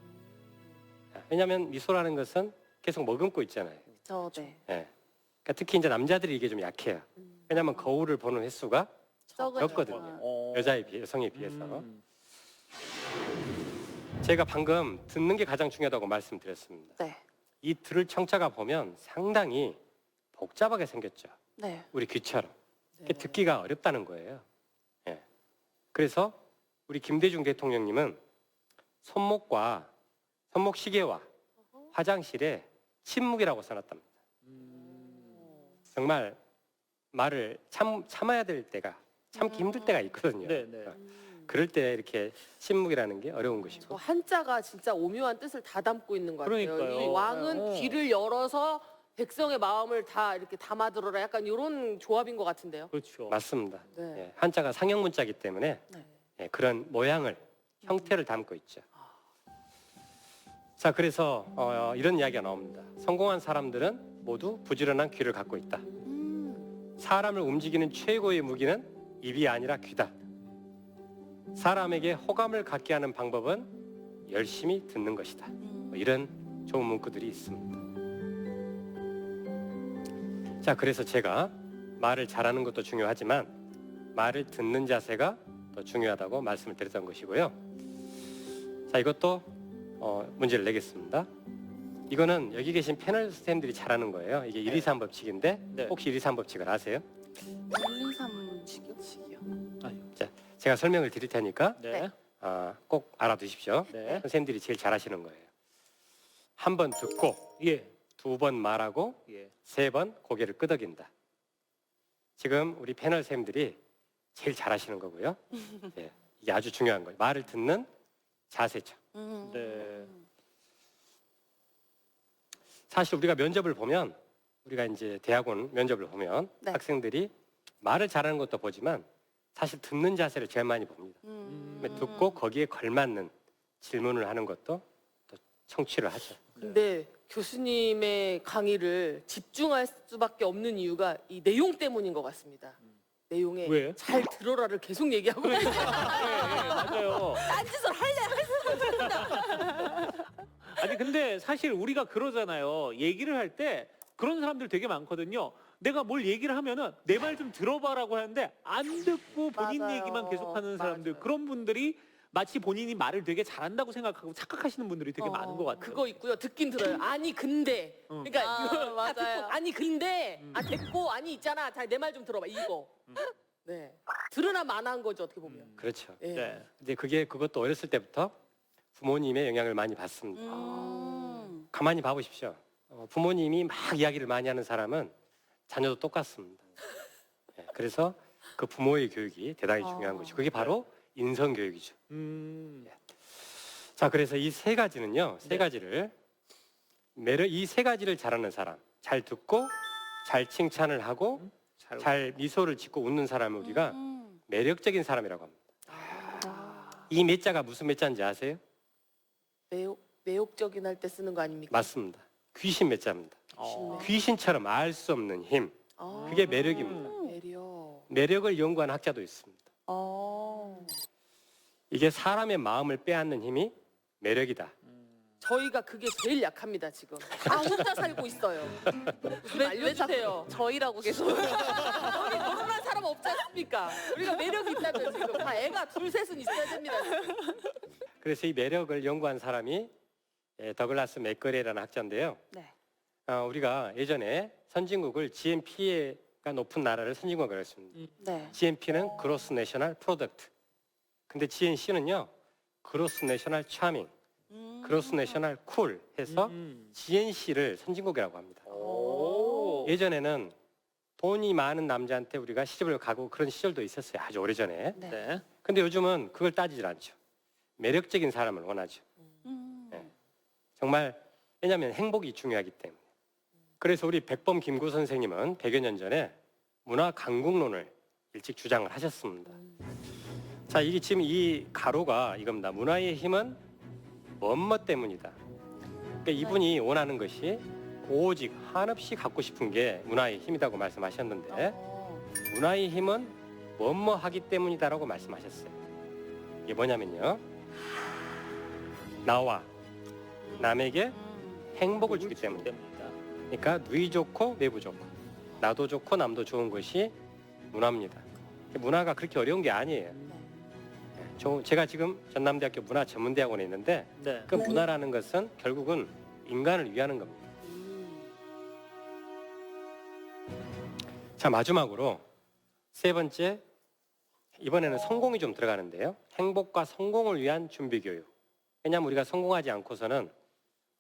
왜냐하면 미소라는 것은 계속 머금고 있잖아요. 네. 예. 그러니까 특히 이제 남자들이 이게 좀 약해요. 왜냐하면 거울을 보는 횟수가 적거든요. 여성에 비해서. 제가 방금 듣는 게 가장 중요하다고 말씀드렸습니다. 네. 이 들을 청자가 보면 상당히 복잡하게 생겼죠. 네. 우리 귀처럼. 듣기가 어렵다는 거예요. 예. 그래서 우리 김대중 대통령님은 손목 시계와 화장실에 침묵이라고 써놨답니다. 정말 말을 참아야 될 때가 참기 힘들 때가 있거든요. 네, 네. 그럴 때 이렇게 침묵이라는 게 어려운 것이고. 저 한자가 진짜 오묘한 뜻을 다 담고 있는 것 같아요. 그러니까요. 이 왕은 귀를 열어서 백성의 마음을 다 이렇게 담아들어라. 약간 이런 조합인 것 같은데요. 그렇죠. 맞습니다. 네. 예, 한자가 상형 문자이기 때문에 네. 예, 그런 모양을 형태를 담고 있죠. 자, 그래서 이런 이야기가 나옵니다. 성공한 사람들은 모두 부지런한 귀를 갖고 있다. 사람을 움직이는 최고의 무기는 입이 아니라 귀다. 사람에게 호감을 갖게 하는 방법은 열심히 듣는 것이다. 뭐 이런 좋은 문구들이 있습니다. 자, 그래서 제가 말을 잘하는 것도 중요하지만 말을 듣는 자세가 더 중요하다고 말씀을 드렸던 것이고요. 자, 이것도 문제를 내겠습니다. 이거는 여기 계신 패널 선생님들이 잘하는 거예요. 이게 1, 2, 3 법칙인데 네. 혹시 1, 2, 3 법칙을 아세요? 1, 2, 3 식이요. 자, 제가 설명을 드릴 테니까 네. 꼭 알아두십시오. 네. 선생님들이 제일 잘하시는 거예요. 한 번 듣고 예. 2번 말하고 예. 3번 고개를 끄덕인다. 지금 우리 패널 선생님들이 제일 잘하시는 거고요. 예, 이게 아주 중요한 거예요. 말을 듣는 자세죠. 네. 사실 우리가 면접을 보면 우리가 이제 대학원 면접을 보면 네. 학생들이 말을 잘하는 것도 보지만 사실 듣는 자세를 제일 많이 봅니다. 듣고 거기에 걸맞는 질문을 하는 것도 또 청취를 하죠. 근데 교수님의 강의를 집중할 수밖에 없는 이유가 이 내용 때문인 것 같습니다. 내용에 왜? 잘 들어라를 계속 얘기하고 있어요. 예, 맞아요. 딴짓을 할래. 아니 근데 사실 우리가 그러잖아요. 얘기를 할 때 그런 사람들 되게 많거든요. 내가 뭘 얘기를 하면은 내 말 좀 들어봐라고 하는데 안 듣고 본인 맞아요. 얘기만 계속하는 사람들, 맞아요. 그런 분들이 마치 본인이 말을 되게 잘한다고 생각하고 착각하시는 분들이 되게 많은 것 같아요. 그거 있고요. 듣긴 들어요. 아니 근데. 그러니까 아, 이거 다 맞아요. 듣고 아니 근데 됐고 아니 있잖아. 내 말 좀 들어봐. 이거. 네. 들으나 마나한 거죠 어떻게 보면. 그렇죠. 예. 네. 근데 그것도 어렸을 때부터 부모님의 영향을 많이 받습니다. 가만히 봐보십시오. 부모님이 막 이야기를 많이 하는 사람은 자녀도 똑같습니다. 예, 그래서 그 부모의 교육이 대단히 중요한 것이고 그게 바로 인성 교육이죠. 자, 그래서 이 3가지는요. 세 네. 가지를 이 3가지를 잘하는 사람, 잘 듣고 잘 칭찬을 하고 잘 미소를 짓고 웃는 사람을 우리가 매력적인 사람이라고 합니다. 이 몇 자가 무슨 몇 자인지 아세요? 매혹적인 할 때 쓰는 거 아닙니까? 맞습니다. 귀신 몇 자입니다. 귀신처럼 알 수 없는 힘. 아, 그게 매력입니다. 매력. 매력을 연구한 학자도 있습니다. 이게 사람의 마음을 빼앗는 힘이 매력이다. 저희가 그게 제일 약합니다 지금. 다 혼자 살고 있어요. 좀 알려주세요. 저희라고 계속. 우리 결혼한 사람 없지 않습니까? 우리가 매력이 있다면 지금 다 애가 둘 셋은 있어야 됩니다. 그래서 이 매력을 연구한 사람이 더글라스 맥거레라는 학자인데요. 네. 우리가 예전에 선진국을 GNP가 높은 나라를 선진국이라고 했습니다. 네. GNP는 그로스 내셔널 프로덕트. 근데 GNC는요, 그로스 내셔널 차밍, 그로스 내셔널 쿨 해서 GNC를 선진국이라고 합니다. 오. 예전에는 돈이 많은 남자한테 우리가 시집을 가고 그런 시절도 있었어요. 아주 오래전에. 네. 네. 근데 요즘은 그걸 따지질 않죠. 매력적인 사람을 원하죠. 네. 정말 왜냐하면 행복이 중요하기 때문에. 그래서 우리 백범 김구 선생님은 100여 년 전에 문화 강국론을 일찍 주장을 하셨습니다. 자, 이게 지금 이 가로가 이겁니다. 문화의 힘은 뭐뭐 때문이다. 그러니까 이분이 원하는 것이 오직 한없이 갖고 싶은 게 문화의 힘이라고 말씀하셨는데 문화의 힘은 뭐뭐 하기 때문이다라고 말씀하셨어요. 이게 뭐냐면요, 나와 남에게 행복을 주기 때문이다. 그러니까 누이 좋고 내부 좋고 나도 좋고 남도 좋은 것이 문화입니다. 문화가 그렇게 어려운 게 아니에요. 제가 지금 전남대학교 문화전문대학원에 있는데 네. 그 문화라는 것은 결국은 인간을 위하는 겁니다. 자, 마지막으로 세 번째, 이번에는 성공이 좀 들어가는데요. 행복과 성공을 위한 준비 교육. 왜냐하면 우리가 성공하지 않고서는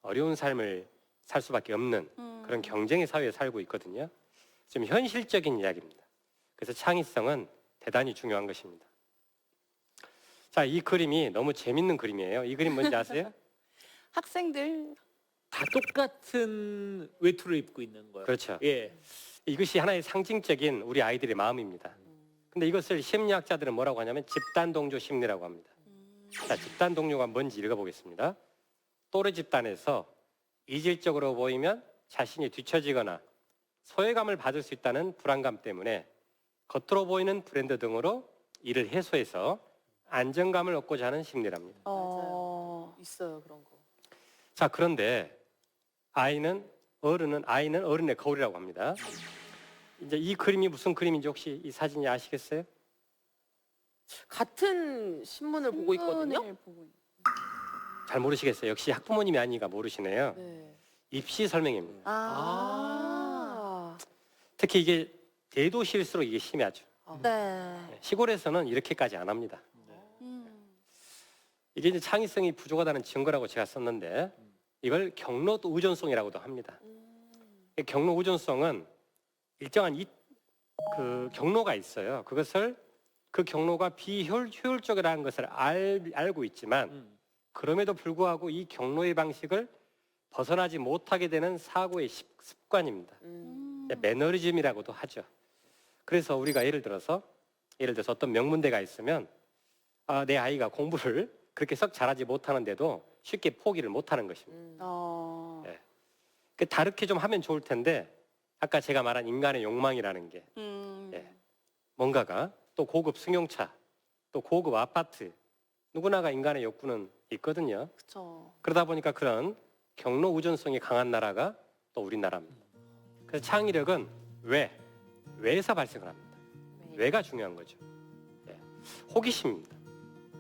어려운 삶을 살 수밖에 없는 그런 경쟁의 사회에 살고 있거든요. 좀 현실적인 이야기입니다. 그래서 창의성은 대단히 중요한 것입니다. 자, 이 그림이 너무 재밌는 그림이에요. 이 그림 뭔지 아세요? 학생들 다 똑같은 외투를 입고 있는 거예요. 그렇죠. 예. 이것이 하나의 상징적인 우리 아이들의 마음입니다. 근데 이것을 심리학자들은 뭐라고 하냐면 집단 동조 심리라고 합니다. 자, 집단 동조가 뭔지 읽어보겠습니다. 또래 집단에서 이질적으로 보이면 자신이 뒤처지거나 소외감을 받을 수 있다는 불안감 때문에 겉으로 보이는 브랜드 등으로 이를 해소해서 안정감을 얻고자 하는 심리랍니다. 있어요 그런 거. 자, 그런데 아이는 어른의 거울이라고 합니다. 이제 이 그림이 무슨 그림인지 혹시 이 사진이 아시겠어요? 같은 신문을 보고 있거든요. 신문을 보고 있- 잘 모르시겠어요. 역시 학부모님이 아니니까 모르시네요. 네. 입시 설명입니다. 아. 특히 이게 대도시일수록 이게 심하죠. 네. 시골에서는 이렇게까지 안 합니다. 이게 이제 창의성이 부족하다는 증거라고 제가 썼는데 이걸 경로 의존성이라고도 합니다. 이 경로 의존성은 일정한 그 경로가 있어요. 그것을 그 경로가 비효율적이라는 것을 알고 있지만 그럼에도 불구하고 이 경로의 방식을 벗어나지 못하게 되는 사고의 습관입니다. 매너리즘이라고도 하죠. 그래서 우리가 예를 들어서 어떤 명문대가 있으면 내 아이가 공부를 그렇게 썩 잘하지 못하는데도 쉽게 포기를 못하는 것입니다. 네. 그 다르게 좀 하면 좋을 텐데 아까 제가 말한 인간의 욕망이라는 게 뭔가가 또 고급 승용차, 또 고급 아파트 누구나가 인간의 욕구는 있거든요. 그렇죠. 그러다 보니까 그런 경로 의존성이 강한 나라가 또 우리나라입니다. 그래서 창의력은 왜에서 발생을 합니다. 왜가 중요한 거죠. 호기심입니다.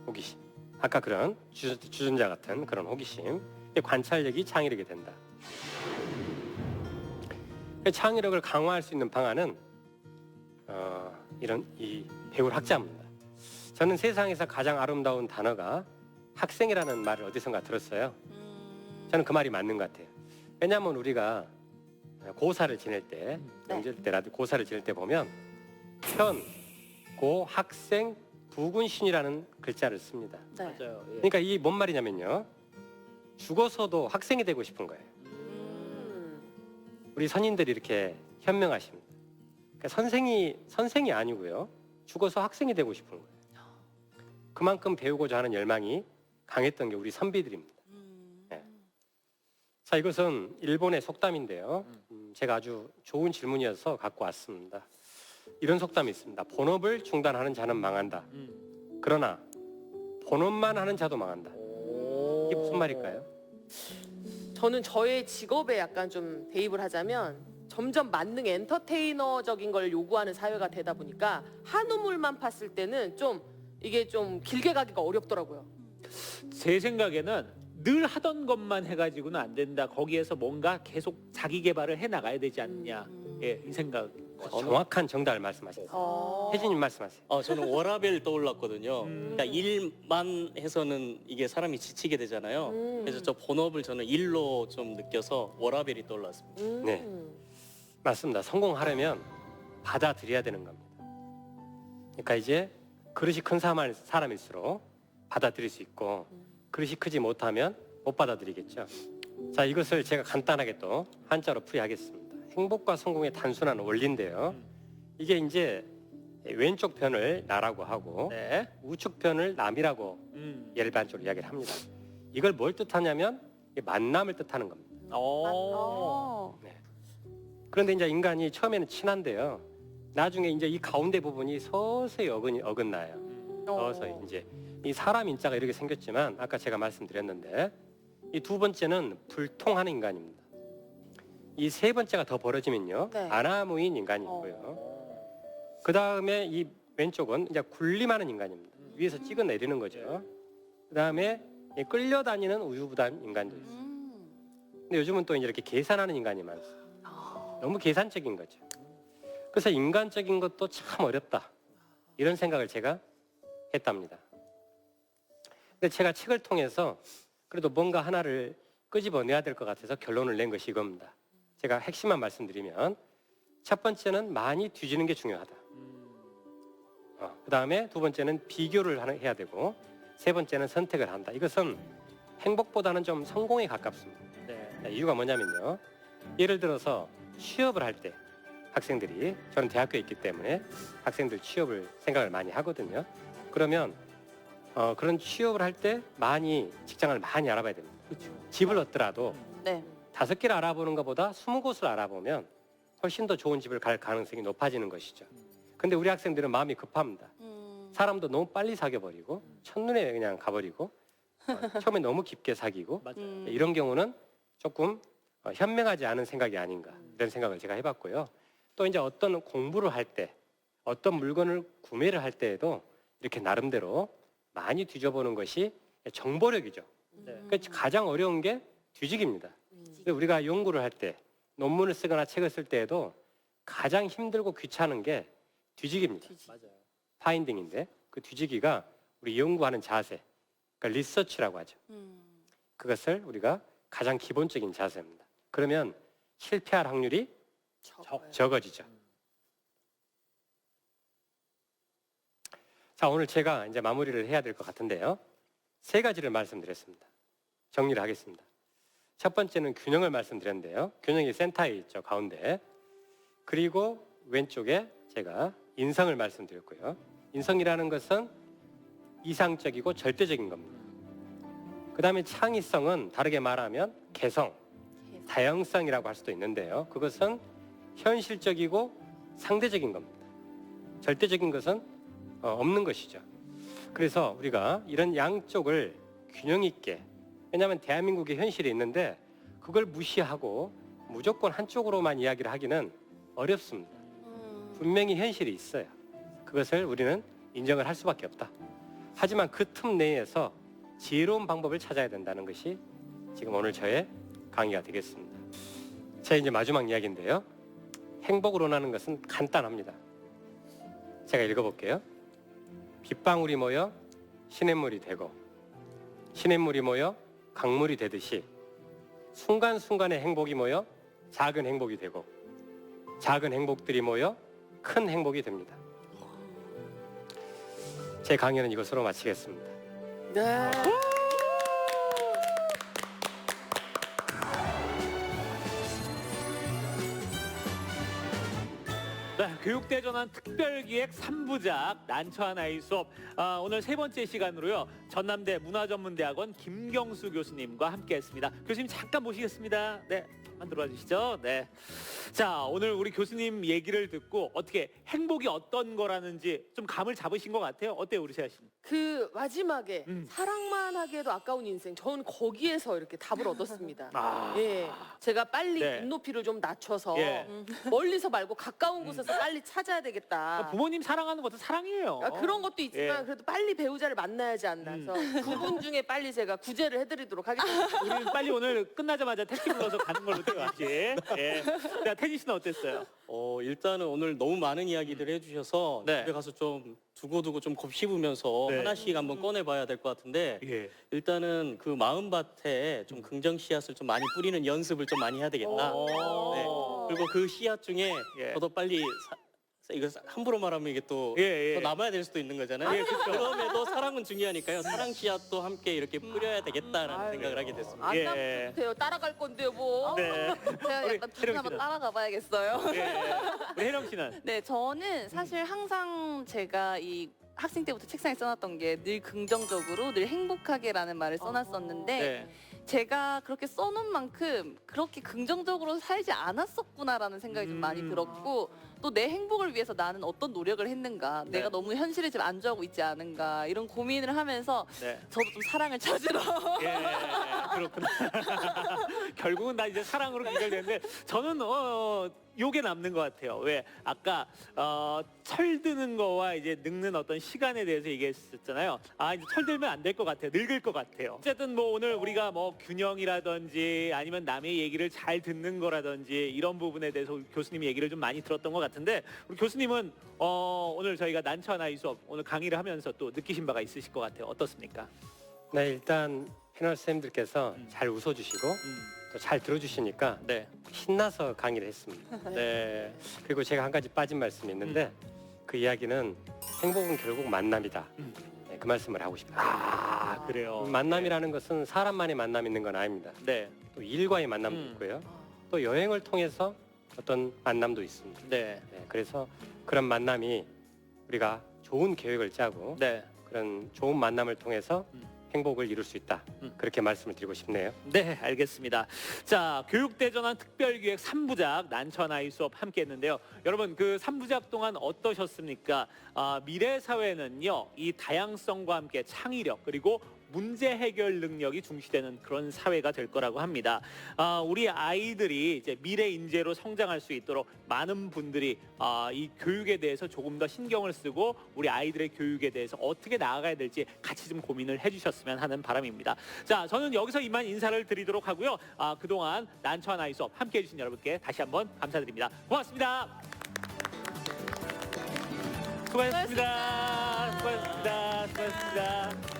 호기심. 아까 그런 주전자 같은 그런 호기심, 관찰력이 창의력이 된다. 창의력을 강화할 수 있는 방안은 이런 이 배울 학자입니다. 저는 세상에서 가장 아름다운 단어가 학생이라는 말을 어디선가 들었어요. 저는 그 말이 맞는 것 같아요. 왜냐하면 우리가 고사를 지낼 때, 명절 때라도 고사를 지낼 때 보면 현, 고, 학생, 부군신이라는 글자를 씁니다. 네. 맞아요. 예. 그러니까 이 뭔 말이냐면요, 죽어서도 학생이 되고 싶은 거예요. 우리 선인들이 이렇게 현명하십니다. 그러니까 선생이 아니고요, 죽어서 학생이 되고 싶은 거예요. 그만큼 배우고자 하는 열망이 강했던 게 우리 선비들입니다. 자, 이것은 일본의 속담인데요. 제가 아주 좋은 질문이어서 갖고 왔습니다. 이런 속담이 있습니다. 본업을 중단하는 자는 망한다. 그러나 본업만 하는 자도 망한다. 이게 무슨 말일까요? 저는 저의 직업에 약간 좀 대입을 하자면 점점 만능 엔터테이너적인 걸 요구하는 사회가 되다 보니까 한 우물만 팠을 때는 좀 이게 좀 길게 가기가 어렵더라고요. 제 생각에는 늘 하던 것만 해가지고는 안 된다. 거기에서 뭔가 계속 자기 개발을 해 나가야 되지 않느냐. 예, 이 생각. 정확한 정답을 말씀하셨어요. 혜진님 말씀하세요. 저는 워라벨 떠올랐거든요. 음. 그러니까 일만 해서는 이게 사람이 지치게 되잖아요. 그래서 저 본업을 저는 일로 좀 느껴서 워라벨이 떠올랐습니다. 네. 맞습니다. 성공하려면 받아들여야 되는 겁니다. 그러니까 이제 그릇이 큰 사람일수록 받아들일 수 있고 그릇이 크지 못하면 못 받아들이겠죠. 자, 이것을 제가 간단하게 또 한자로 풀이하겠습니다. 행복과 성공의 단순한 원리인데요. 이게 이제 왼쪽 편을 나라고 하고 네. 우측 편을 남이라고 일반적으로 이야기를 합니다. 이걸 뭘 뜻하냐면 만남을 뜻하는 겁니다. 네. 그런데 이제 인간이 처음에는 친한데요. 나중에 이제 이 가운데 부분이 서서히 어긋나요. 서서히 이제 이 사람 인자가 이렇게 생겼지만 아까 제가 말씀드렸는데 이 두 번째는 불통하는 인간입니다. 이 세 번째가 더 벌어지면요. 네. 아나무인 인간이 있고요. 그 다음에 이 왼쪽은 이제 군림하는 인간입니다. 위에서 찍어 내리는 거죠. 그 다음에 끌려다니는 우유부단 인간도 있어요. 근데 요즘은 또 이제 이렇게 계산하는 인간이 많습니다. 너무 계산적인 거죠. 그래서 인간적인 것도 참 어렵다. 이런 생각을 제가 했답니다. 근데 제가 책을 통해서 그래도 뭔가 하나를 끄집어내야 될 것 같아서 결론을 낸 것이 이겁니다. 제가 핵심만 말씀드리면 첫 번째는 많이 뒤지는 게 중요하다. 그 다음에 두 번째는 비교를 해야 되고 세 번째는 선택을 한다. 이것은 행복보다는 좀 성공에 가깝습니다. 네. 이유가 뭐냐면요. 예를 들어서 취업을 할 때 학생들이 저는 대학교에 있기 때문에 학생들 취업을 생각을 많이 하거든요. 그러면 그런 취업을 할 때 직장을 많이 알아봐야 됩니다. 그렇죠. 집을 얻더라도 네. 5개를 알아보는 것보다 20곳을 알아보면 훨씬 더 좋은 집을 갈 가능성이 높아지는 것이죠. 근데 우리 학생들은 마음이 급합니다. 사람도 너무 빨리 사귀어버리고 첫눈에 그냥 가버리고 처음에 너무 깊게 사귀고 맞아요. 이런 경우는 조금 현명하지 않은 생각이 아닌가 이런 생각을 제가 해봤고요. 또 이제 어떤 공부를 할 때 어떤 물건을 구매를 할 때에도 이렇게 나름대로 많이 뒤져보는 것이 정보력이죠. 네. 그러니까 가장 어려운 게 뒤지기입니다. 근데 우리가 연구를 할 때 논문을 쓰거나 책을 쓸 때에도 가장 힘들고 귀찮은 게 뒤지기입니다. 맞아요. 파인딩인데 그 뒤지기가 우리 연구하는 자세, 그러니까 리서치라고 하죠. 그것을 우리가 가장 기본적인 자세입니다. 그러면 실패할 확률이 적어지죠. 자, 오늘 제가 이제 마무리를 해야 될 것 같은데요. 3가지를 말씀드렸습니다. 정리를 하겠습니다. 첫 번째는 균형을 말씀드렸는데요. 균형이 센터에 있죠, 가운데. 그리고 왼쪽에 제가 인성을 말씀드렸고요. 인성이라는 것은 이상적이고 절대적인 겁니다. 그 다음에 창의성은 다르게 말하면 개성, 다양성이라고 할 수도 있는데요. 그것은 현실적이고 상대적인 겁니다. 절대적인 것은 없는 것이죠. 그래서 우리가 이런 양쪽을 균형 있게, 왜냐하면 대한민국의 현실이 있는데 그걸 무시하고 무조건 한쪽으로만 이야기를 하기는 어렵습니다. 분명히 현실이 있어요. 그것을 우리는 인정을 할 수밖에 없다. 하지만 그 틈 내에서 지혜로운 방법을 찾아야 된다는 것이 지금 오늘 저의 강의가 되겠습니다. 제 이제 마지막 이야기인데요. 행복을 원하는 것은 간단합니다. 제가 읽어볼게요. 빗방울이 모여 시냇물이 되고 시냇물이 모여 강물이 되듯이 순간순간의 행복이 모여 작은 행복이 되고 작은 행복들이 모여 큰 행복이 됩니다. 제 강연은 이것으로 마치겠습니다. 네. 네, 교육대전환 특별기획 3부작 난처한 아이 수업 오늘 3번째 시간으로요 전남대 문화전문대학원 김경수 교수님과 함께했습니다. 교수님 잠깐 모시겠습니다. 네, 한번 들어와 주시죠. 네, 자 오늘 우리 교수님 얘기를 듣고 어떻게 행복이 어떤 거라는지 좀 감을 잡으신 것 같아요. 어때요, 우리 세아 씨? 그 마지막에 사랑만 하기에도 아까운 인생, 전 거기에서 이렇게 답을 얻었습니다. 예, 제가 빨리 네. 눈높이를 좀 낮춰서 예. 멀리서 말고 가까운 곳에서 빨리 찾아야 되겠다. 부모님 사랑하는 것도 사랑이에요. 그런 것도 있지만 예. 그래도 빨리 배우자를 만나야지 않나. 그래서 9분 중에 빨리 제가 구제를 해드리도록 하겠습니다. 우리는 빨리 오늘 끝나자마자 택시 불러서 가는 걸로 되겠지. 예. 자, 태진 씨는 어땠어요? 일단은 오늘 너무 많은 이야기들 해주셔서 네. 집에 가서 좀 두고두고 좀 곱씹으면서 네. 하나씩 한번 꺼내봐야 될 것 같은데 예. 일단은 그 마음밭에 좀 긍정 씨앗을 좀 많이 뿌리는 연습을 좀 많이 해야 되겠다. 네. 그리고 그 씨앗 중에 예. 저도 빨리 이거 함부로 말하면 이게 또 예, 예. 더 남아야 될 수도 있는 거잖아요. 예, 그렇죠. 그럼에도 사랑은 중요하니까요. 사랑 씨앗도 함께 이렇게 뿌려야 되겠다라는 아유. 생각을 하게 됐습니다. 안 예. 남으세요. 따라갈 건데요, 뭐. 네. 제가 우리 약간 두 혜령 분 한번 씨는? 따라가 봐야겠어요. 예. 우리 혜령 씨는? 네, 저는 사실 항상 제가 이 학생 때부터 책상에 써놨던 게 늘 긍정적으로 늘 행복하게라는 말을 써놨었는데 네. 제가 그렇게 써놓은 만큼 그렇게 긍정적으로 살지 않았었구나라는 생각이 좀 많이 들었고 또 내 행복을 위해서 나는 어떤 노력을 했는가 네. 내가 너무 현실에 좀 안주하고 있지 않은가 이런 고민을 하면서 네. 저도 좀 사랑을 찾으러 예, 그렇구나. 결국은 나 이제 사랑으로 연결되는데 저는 요게 남는 것 같아요. 왜 아까 철드는 거와 이제 늙는 어떤 시간에 대해서 얘기했었잖아요. 아 이제 철들면 안 될 것 같아요. 늙을 것 같아요. 어쨌든 뭐 오늘 우리가 뭐 균형이라든지 아니면 남의 얘기를 잘 듣는 거라든지 이런 부분에 대해서 교수님이 얘기를 좀 많이 들었던 것 같은데 우리 교수님은 오늘 저희가 난처한 아이 수업 오늘 강의를 하면서 또 느끼신 바가 있으실 것 같아요. 어떻습니까? 네, 일단 패널 선생님들께서 잘 웃어주시고 또 잘 들어주시니까 네. 신나서 강의를 했습니다. 네. 그리고 제가 한 가지 빠진 말씀이 있는데 그 이야기는 행복은 결국 만남이다. 네, 그 말씀을 하고 싶어요. 아 그래요. 만남이라는 것은 사람만의 만남이 있는 건 아닙니다. 네. 또 일과의 만남도 있고요. 또 여행을 통해서 어떤 만남도 있습니다. 네. 네, 그래서 그런 만남이 우리가 좋은 계획을 짜고 네. 그런 좋은 만남을 통해서 행복을 이룰 수 있다. 음. 그렇게 말씀을 드리고 싶네요. 네, 알겠습니다. 자, 교육대전환 특별기획 3부작 난처한 아이 수업 함께 했는데요. 여러분, 그 3부작 동안 어떠셨습니까? 미래 사회는요, 이 다양성과 함께 창의력, 그리고 문제 해결 능력이 중시되는 그런 사회가 될 거라고 합니다. 우리 아이들이 이제 미래 인재로 성장할 수 있도록 많은 분들이 이 교육에 대해서 조금 더 신경을 쓰고 우리 아이들의 교육에 대해서 어떻게 나아가야 될지 같이 좀 고민을 해주셨으면 하는 바람입니다. 자, 저는 여기서 이만 인사를 드리도록 하고요. 그동안 난처한 아이 수업 함께 해주신 여러분께 다시 한번 감사드립니다. 고맙습니다. 수고하셨습니다. 수고하셨습니다. 수고하셨습니다.